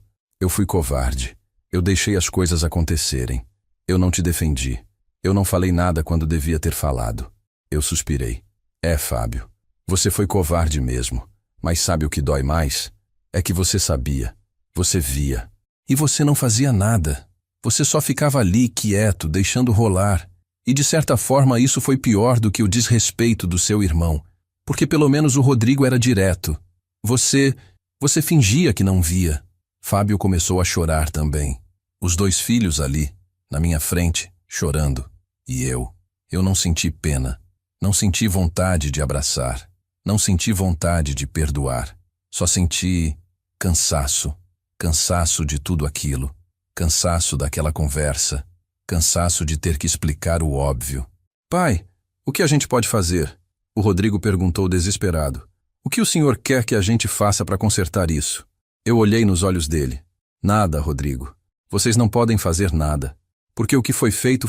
fui covarde. Eu deixei as coisas acontecerem. Eu não te defendi. Eu não falei nada quando devia ter falado. Eu suspirei. Fábio, você foi covarde mesmo. Mas sabe o que dói mais? É que você sabia. Você via. E você não fazia nada. Você só ficava ali, quieto, deixando rolar. E de certa forma isso foi pior do que o desrespeito do seu irmão. Porque pelo menos o Rodrigo era direto. Você fingia que não via. Fábio começou a chorar também. Os dois filhos ali, na minha frente, chorando. E eu não senti pena. Não senti vontade de abraçar. Não senti vontade de perdoar. Só senti cansaço. Cansaço de tudo aquilo. Cansaço daquela conversa. Cansaço de ter que explicar o óbvio. Pai, o que a gente pode fazer? O Rodrigo perguntou desesperado. O que o senhor quer que a gente faça para consertar isso? Eu olhei nos olhos dele. Nada, Rodrigo. Vocês não podem fazer nada. Porque o que foi feito,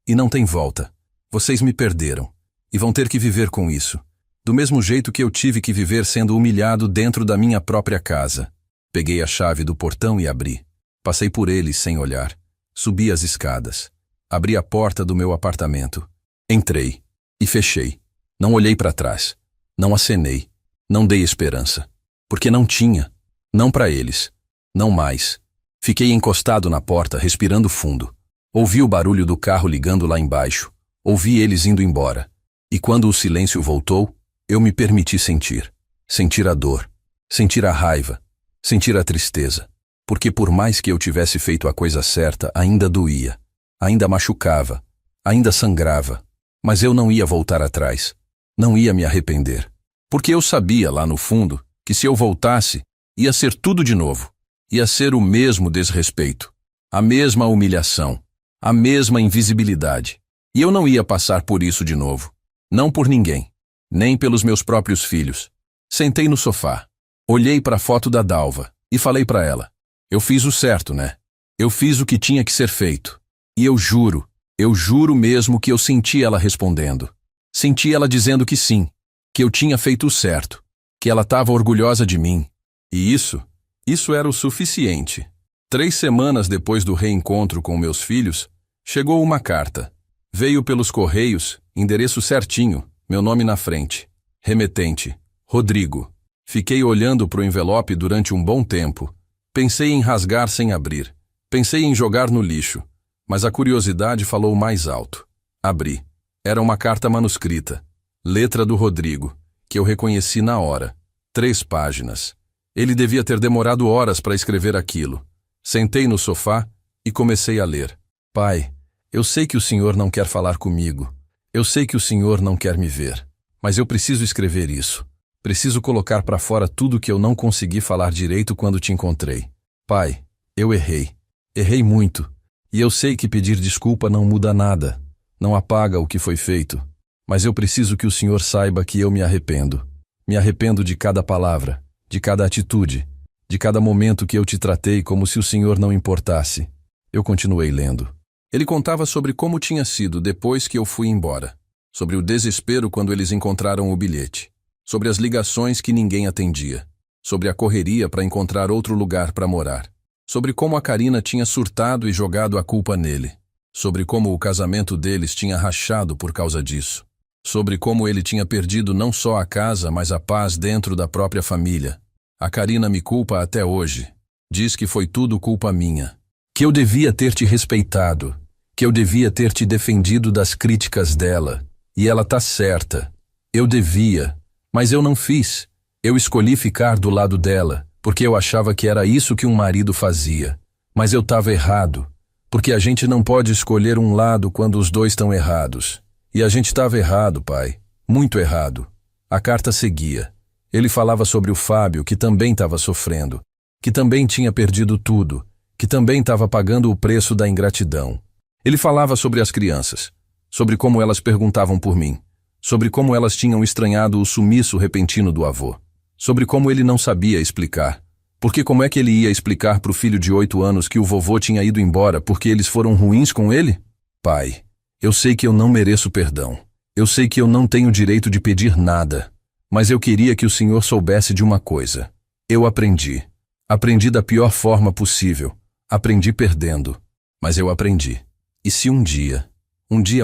e não tem volta. Vocês me perderam. E vão ter que viver com isso. Do mesmo jeito que eu tive que viver sendo humilhado dentro da minha própria casa. Peguei a chave do portão e abri. Passei por ele sem olhar. Subi as escadas. Abri a porta do meu apartamento. Entrei. E fechei. Não olhei para trás. Não acenei. Não dei esperança. Porque não tinha. Não para eles. Não mais. Fiquei encostado na porta, respirando fundo. Ouvi o barulho do carro ligando lá embaixo. Ouvi eles indo embora. E quando o silêncio voltou, eu me permiti sentir. Sentir a dor. Sentir a raiva. Sentir a tristeza. Porque por mais que eu tivesse feito a coisa certa, ainda doía. Ainda machucava. Ainda sangrava. Mas eu não ia voltar atrás. Não ia me arrepender. Porque eu sabia lá no fundo que se eu voltasse, ia ser tudo de novo. Ia ser o mesmo desrespeito. A mesma humilhação. A mesma invisibilidade. E eu não ia passar por isso de novo. Não por ninguém. Nem pelos meus próprios filhos. Sentei no sofá. Olhei para a foto da Dalva e falei para ela. Eu fiz o certo, né? Eu fiz o que tinha que ser feito. E eu juro mesmo que eu senti ela respondendo. Senti ela dizendo que sim, que eu tinha feito o certo, que ela estava orgulhosa de mim. E isso era o suficiente. 3 semanas depois do reencontro com meus filhos, chegou uma carta. Veio pelos correios, endereço certinho, meu nome na frente. Remetente, Rodrigo. Fiquei olhando para o envelope durante um bom tempo. Pensei em rasgar sem abrir. Pensei em jogar no lixo. Mas a curiosidade falou mais alto. Abri. Era uma carta manuscrita. Letra do Rodrigo, que eu reconheci na hora. 3 páginas. Ele devia ter demorado horas para escrever aquilo. Sentei no sofá e comecei a ler. Pai, eu sei que o senhor não quer falar comigo. Eu sei que o senhor não quer me ver. Mas eu preciso escrever isso. Preciso colocar para fora tudo que eu não consegui falar direito quando te encontrei. Pai, eu errei. Errei muito. E eu sei que pedir desculpa não muda nada. Não apaga o que foi feito. Mas eu preciso que o senhor saiba que eu me arrependo. Me arrependo de cada palavra, de cada atitude, de cada momento que eu te tratei como se o senhor não importasse. Eu continuei lendo. Ele contava sobre como tinha sido depois que eu fui embora. sobre o desespero quando eles encontraram o bilhete, sobre as ligações que ninguém atendia, sobre a correria para encontrar outro lugar para morar, sobre como a Karina tinha surtado e jogado a culpa nele, sobre como o casamento deles tinha rachado por causa disso, sobre como ele tinha perdido não só a casa, mas a paz dentro da própria família. A Karina me culpa até hoje. Diz que foi tudo culpa minha. Que eu devia ter te respeitado. Que eu devia ter te defendido das críticas dela. E ela tá certa. Eu devia. Mas eu não fiz. Eu escolhi ficar do lado dela, porque eu achava que era isso que um marido fazia. Mas eu tava errado. Porque a gente não pode escolher um lado quando os dois estão errados. E a gente tava errado, pai. Muito errado. A carta seguia. Ele falava sobre o Fábio, que também estava sofrendo, que também tinha perdido tudo, que também estava pagando o preço da ingratidão. Ele falava sobre as crianças, sobre como elas perguntavam por mim, sobre como elas tinham estranhado o sumiço repentino do avô, sobre como ele não sabia explicar. Porque como é que ele ia explicar para o filho de 8 anos que o vovô tinha ido embora porque eles foram ruins com ele? Pai, eu sei que eu não mereço perdão. Eu sei que eu não tenho direito de pedir nada. Mas eu queria que o senhor soubesse de uma coisa. Eu aprendi. Aprendi da pior forma possível. Aprendi perdendo. Mas eu aprendi. E se um dia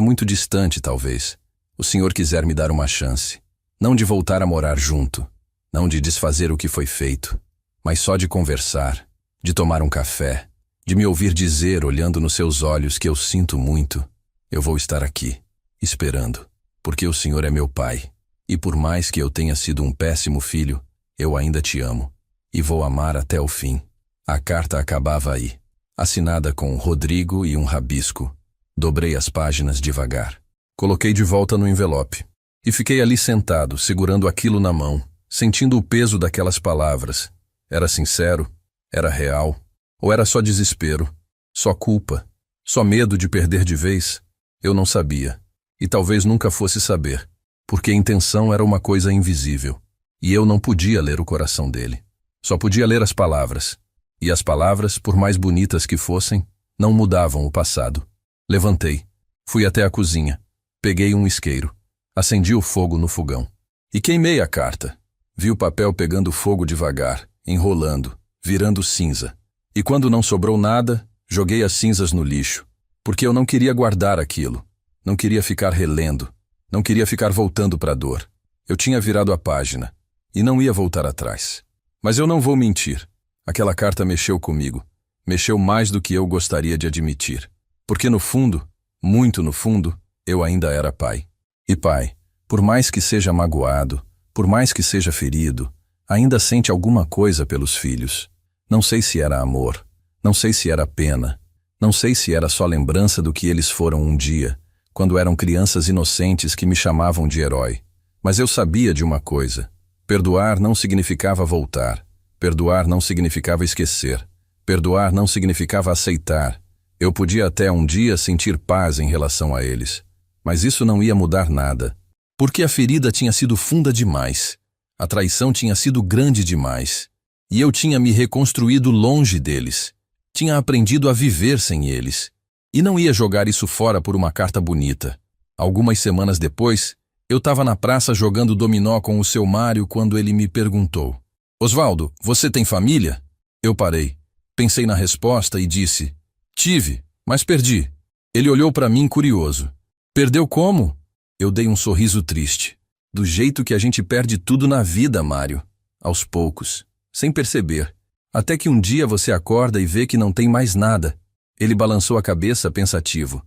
muito distante talvez, o senhor quiser me dar uma chance, não de voltar a morar junto, não de desfazer o que foi feito, mas só de conversar, de tomar um café, de me ouvir dizer, olhando nos seus olhos, que eu sinto muito, eu vou estar aqui, esperando, porque o senhor é meu pai. E por mais que eu tenha sido um péssimo filho, eu ainda te amo. E vou amar até o fim. A carta acabava aí, assinada com Rodrigo e um rabisco. Dobrei as páginas devagar. Coloquei de volta no envelope. E fiquei ali sentado, segurando aquilo na mão, sentindo o peso daquelas palavras. Era sincero? Era real? Ou era só desespero? Só culpa? Só medo de perder de vez? Eu não sabia. E talvez nunca fosse saber. Porque a intenção era uma coisa invisível, e eu não podia ler o coração dele. Só podia ler as palavras, e as palavras, por mais bonitas que fossem, não mudavam o passado. Levantei, fui até a cozinha, peguei um isqueiro, acendi o fogo no fogão, e queimei a carta. Vi o papel pegando fogo devagar, enrolando, virando cinza. E quando não sobrou nada, joguei as cinzas no lixo, porque eu não queria guardar aquilo, não queria ficar relendo. Não queria ficar voltando para a dor. Eu tinha virado a página e não ia voltar atrás. Mas eu não vou mentir. Aquela carta mexeu comigo. Mexeu mais do que eu gostaria de admitir. Porque no fundo, muito no fundo, eu ainda era pai. E pai, por mais que seja magoado, por mais que seja ferido, ainda sente alguma coisa pelos filhos. Não sei se era amor, não sei se era pena, não sei se era só lembrança do que eles foram um dia, quando eram crianças inocentes que me chamavam de herói. Mas eu sabia de uma coisa. Perdoar não significava voltar. Perdoar não significava esquecer. Perdoar não significava aceitar. Eu podia até um dia sentir paz em relação a eles. Mas isso não ia mudar nada. Porque a ferida tinha sido funda demais. A traição tinha sido grande demais. E eu tinha me reconstruído longe deles. Tinha aprendido a viver sem eles. E não ia jogar isso fora por uma carta bonita. Algumas semanas depois, eu estava na praça jogando dominó com o seu Mário quando ele me perguntou: Osvaldo, você tem família? Eu parei. Pensei na resposta e disse: tive, mas perdi. Ele olhou para mim curioso. Perdeu como? Eu dei um sorriso triste. Do jeito que a gente perde tudo na vida, Mário. Aos poucos, sem perceber. Até que um dia você acorda e vê que não tem mais nada. Ele balançou a cabeça pensativo.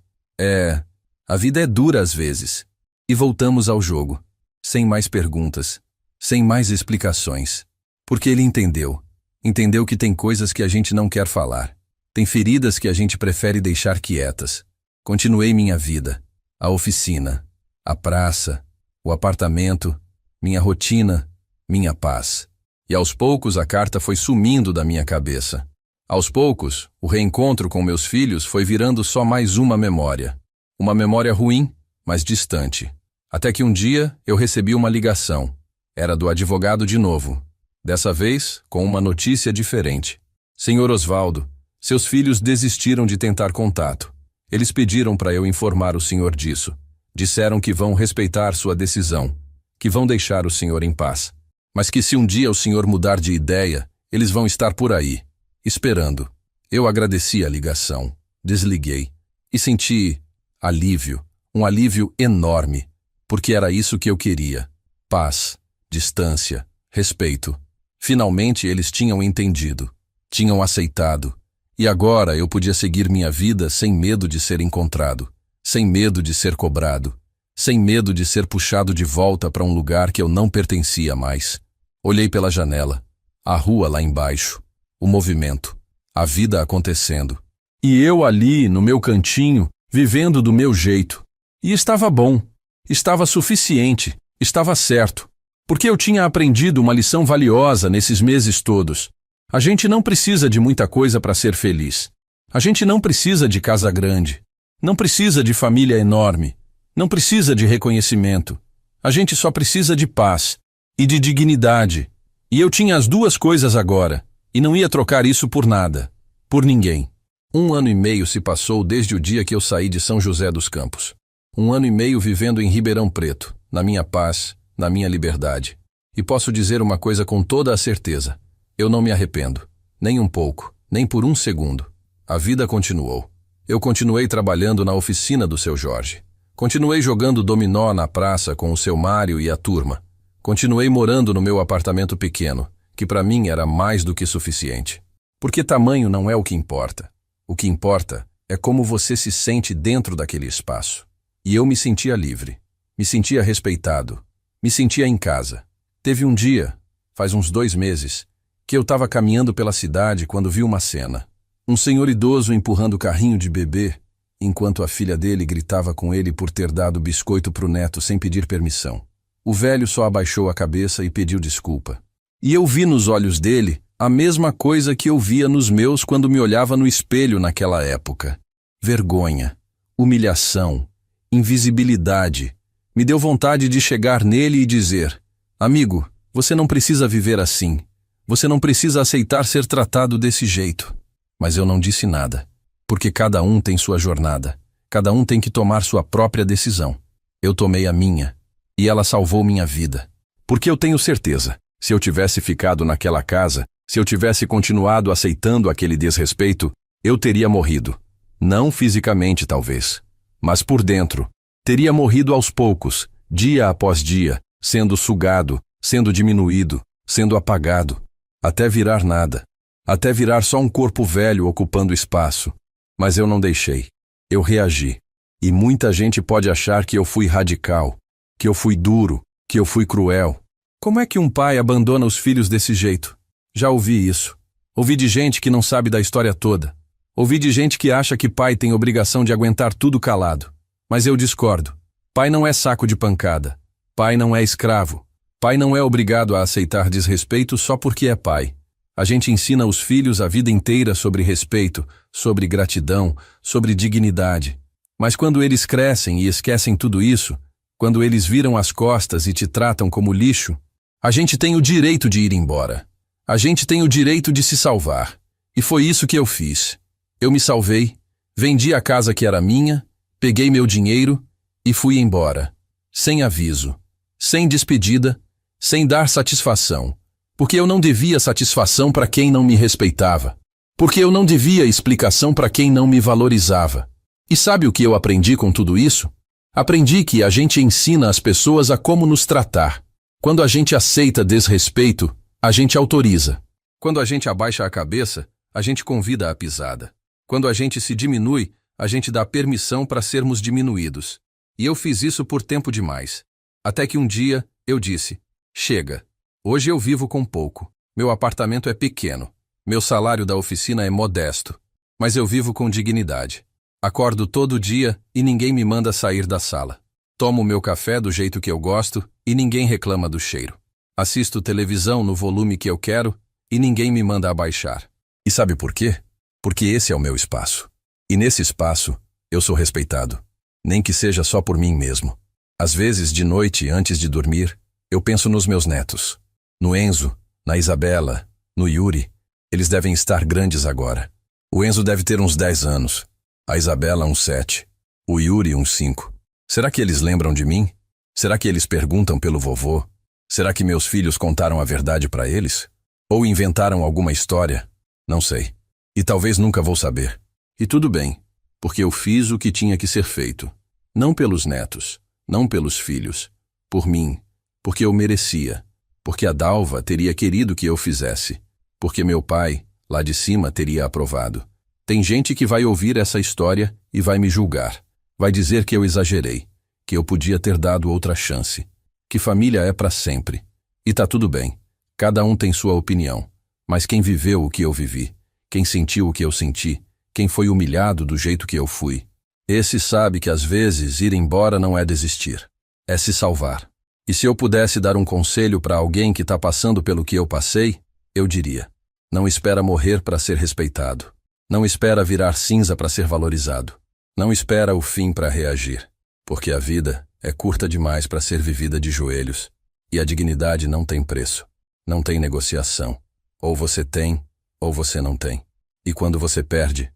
A vida é dura às vezes. E voltamos ao jogo. Sem mais perguntas. Sem mais explicações. Porque ele entendeu. Entendeu que tem coisas que a gente não quer falar. Tem feridas que a gente prefere deixar quietas. Continuei minha vida. A oficina. A praça. O apartamento. Minha rotina. Minha paz. E aos poucos a carta foi sumindo da minha cabeça. Aos poucos, o reencontro com meus filhos foi virando só mais uma memória. Uma memória ruim, mas distante. Até que um dia eu recebi uma ligação. Era do advogado de novo. Dessa vez, com uma notícia diferente. Senhor Osvaldo, seus filhos desistiram de tentar contato. Eles pediram para eu informar o senhor disso. Disseram que vão respeitar sua decisão, que vão deixar o senhor em paz. Mas que se um dia o senhor mudar de ideia, eles vão estar por aí, esperando. Eu agradeci a ligação, desliguei e senti alívio, um alívio enorme, porque era isso que eu queria. Paz, distância, respeito. Finalmente eles tinham entendido, tinham aceitado, e agora eu podia seguir minha vida sem medo de ser encontrado, sem medo de ser cobrado, sem medo de ser puxado de volta para um lugar que eu não pertencia mais. Olhei pela janela, a rua lá embaixo, o movimento, a vida acontecendo. E eu ali, no meu cantinho, vivendo do meu jeito. E estava bom, estava suficiente, estava certo, porque eu tinha aprendido uma lição valiosa nesses meses todos. A gente não precisa de muita coisa para ser feliz. A gente não precisa de casa grande, não precisa de família enorme, não precisa de reconhecimento. A gente só precisa de paz e de dignidade. E eu tinha as duas coisas agora, e não ia trocar isso por nada, por ninguém. 1 ano e meio se passou desde o dia que eu saí de São José dos Campos. 1 ano e meio vivendo em Ribeirão Preto, na minha paz, na minha liberdade. E posso dizer uma coisa com toda a certeza. Eu não me arrependo, nem um pouco, nem por um segundo. A vida continuou. Eu continuei trabalhando na oficina do seu Jorge. Continuei jogando dominó na praça com o seu Mário e a turma. Continuei morando no meu apartamento pequeno, que para mim era mais do que suficiente. Porque tamanho não é o que importa. O que importa é como você se sente dentro daquele espaço. E eu me sentia livre, me sentia respeitado, me sentia em casa. Teve um dia, faz uns 2 meses, que eu estava caminhando pela cidade quando vi uma cena. Um senhor idoso empurrando o carrinho de bebê, enquanto a filha dele gritava com ele por ter dado biscoito pro neto sem pedir permissão. O velho só abaixou a cabeça e pediu desculpa. E eu vi nos olhos dele a mesma coisa que eu via nos meus quando me olhava no espelho naquela época. Vergonha, humilhação, invisibilidade. Me deu vontade de chegar nele e dizer: amigo, você não precisa viver assim. Você não precisa aceitar ser tratado desse jeito. Mas eu não disse nada, porque cada um tem sua jornada. Cada um tem que tomar sua própria decisão. Eu tomei a minha, e ela salvou minha vida. Porque eu tenho certeza, se eu tivesse ficado naquela casa, se eu tivesse continuado aceitando aquele desrespeito, eu teria morrido. Não fisicamente, talvez, mas por dentro. Teria morrido aos poucos, dia após dia, sendo sugado, sendo diminuído, sendo apagado, até virar nada, até virar só um corpo velho ocupando espaço. Mas eu não deixei. Eu reagi. E muita gente pode achar que eu fui radical, que eu fui duro, que eu fui cruel. Como é que um pai abandona os filhos desse jeito? Já ouvi isso. Ouvi de gente que não sabe da história toda. Ouvi de gente que acha que pai tem obrigação de aguentar tudo calado. Mas eu discordo. Pai não é saco de pancada. Pai não é escravo. Pai não é obrigado a aceitar desrespeito só porque é pai. A gente ensina os filhos a vida inteira sobre respeito, sobre gratidão, sobre dignidade. Mas quando eles crescem e esquecem tudo isso, quando eles viram as costas e te tratam como lixo, a gente tem o direito de ir embora. A gente tem o direito de se salvar. E foi isso que eu fiz. Eu me salvei, vendi a casa que era minha, peguei meu dinheiro e fui embora. Sem aviso, sem despedida, sem dar satisfação. Porque eu não devia satisfação para quem não me respeitava. Porque eu não devia explicação para quem não me valorizava. E sabe o que eu aprendi com tudo isso? Aprendi que a gente ensina as pessoas a como nos tratar. Quando a gente aceita desrespeito, a gente autoriza. Quando a gente abaixa a cabeça, a gente convida a pisada. Quando a gente se diminui, a gente dá permissão para sermos diminuídos. E eu fiz isso por tempo demais. Até que um dia, eu disse: chega. Hoje eu vivo com pouco. Meu apartamento é pequeno. Meu salário da oficina é modesto. Mas eu vivo com dignidade. Acordo todo dia e ninguém me manda sair da sala. Tomo meu café do jeito que eu gosto e ninguém reclama do cheiro. Assisto televisão no volume que eu quero e ninguém me manda abaixar. E sabe por quê? Porque esse é o meu espaço. E nesse espaço, eu sou respeitado. Nem que seja só por mim mesmo. Às vezes, de noite, antes de dormir, eu penso nos meus netos. No Enzo, na Isabela, no Yuri. Eles devem estar grandes agora. O Enzo deve ter uns 10 anos. A Isabela uns 7. O Yuri uns 5. Será que eles lembram de mim? Será que eles perguntam pelo vovô? Será que meus filhos contaram a verdade para eles? Ou inventaram alguma história? Não sei. E talvez nunca vou saber. E tudo bem, porque eu fiz o que tinha que ser feito. Não pelos netos, não pelos filhos. Por mim, porque eu merecia. Porque a Dalva teria querido que eu fizesse. Porque meu pai, lá de cima, teria aprovado. Tem gente que vai ouvir essa história e vai me julgar. Vai dizer que eu exagerei, que eu podia ter dado outra chance, que família é para sempre. E tá tudo bem, cada um tem sua opinião, mas quem viveu o que eu vivi, quem sentiu o que eu senti, quem foi humilhado do jeito que eu fui, esse sabe que às vezes ir embora não é desistir, é se salvar. E se eu pudesse dar um conselho para alguém que tá passando pelo que eu passei, eu diria: não espera morrer para ser respeitado. Não espera virar cinza para ser valorizado. Não espera o fim para reagir, porque a vida é curta demais para ser vivida de joelhos, e a dignidade não tem preço, não tem negociação. Ou você tem, ou você não tem. E quando você perde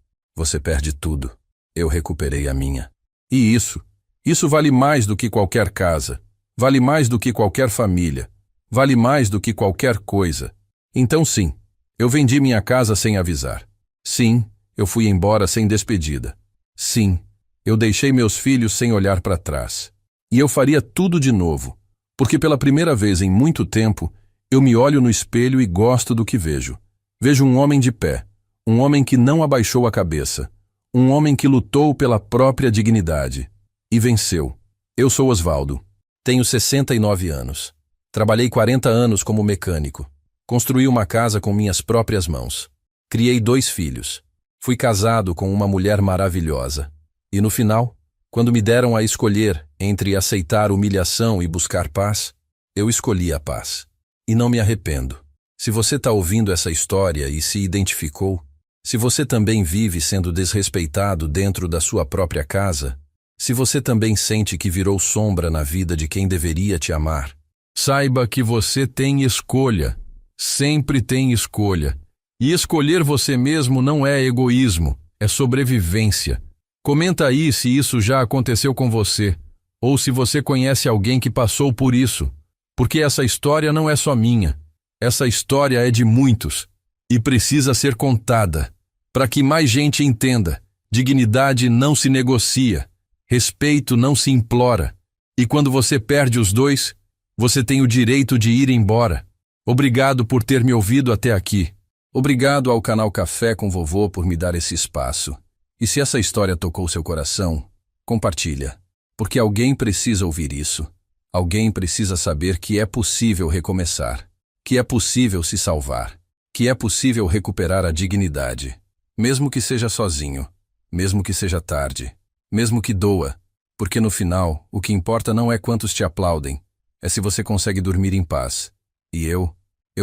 tudo. Eu recuperei a minha. E isso vale mais do que qualquer casa, vale mais do que qualquer família, vale mais do que qualquer coisa. Então sim, eu vendi minha casa sem avisar. Sim, eu fui embora sem despedida. Sim, eu deixei meus filhos sem olhar para trás. E eu faria tudo de novo, porque pela primeira vez em muito tempo, eu me olho no espelho e gosto do que vejo. Vejo um homem de pé, um homem que não abaixou a cabeça, um homem que lutou pela própria dignidade. E venceu. Eu sou Osvaldo. Tenho 69 anos. Trabalhei 40 anos como mecânico. Construí uma casa com minhas próprias mãos. Criei 2 filhos. Fui casado com uma mulher maravilhosa. E no final, quando me deram a escolher entre aceitar humilhação e buscar paz, eu escolhi a paz. E não me arrependo. Se você está ouvindo essa história e se identificou, se você também vive sendo desrespeitado dentro da sua própria casa, se você também sente que virou sombra na vida de quem deveria te amar, saiba que você tem escolha. Sempre tem escolha. E escolher você mesmo não é egoísmo, é sobrevivência. Comenta aí se isso já aconteceu com você, ou se você conhece alguém que passou por isso, porque essa história não é só minha. Essa história é de muitos, e precisa ser contada, para que mais gente entenda. Dignidade não se negocia, respeito não se implora, e quando você perde os dois, você tem o direito de ir embora. Obrigado por ter me ouvido até aqui. Obrigado ao canal Café com Vovô por me dar esse espaço. E se essa história tocou seu coração, compartilha, porque alguém precisa ouvir isso. Alguém precisa saber que é possível recomeçar, que é possível se salvar, que é possível recuperar a dignidade, mesmo que seja sozinho, mesmo que seja tarde, mesmo que doa, porque no final o que importa não é quantos te aplaudem, é se você consegue dormir em paz. E eu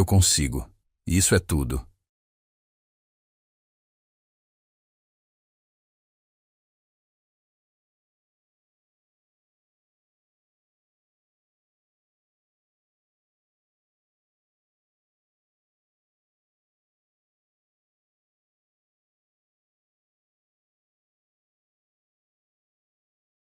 consigo. E isso é tudo.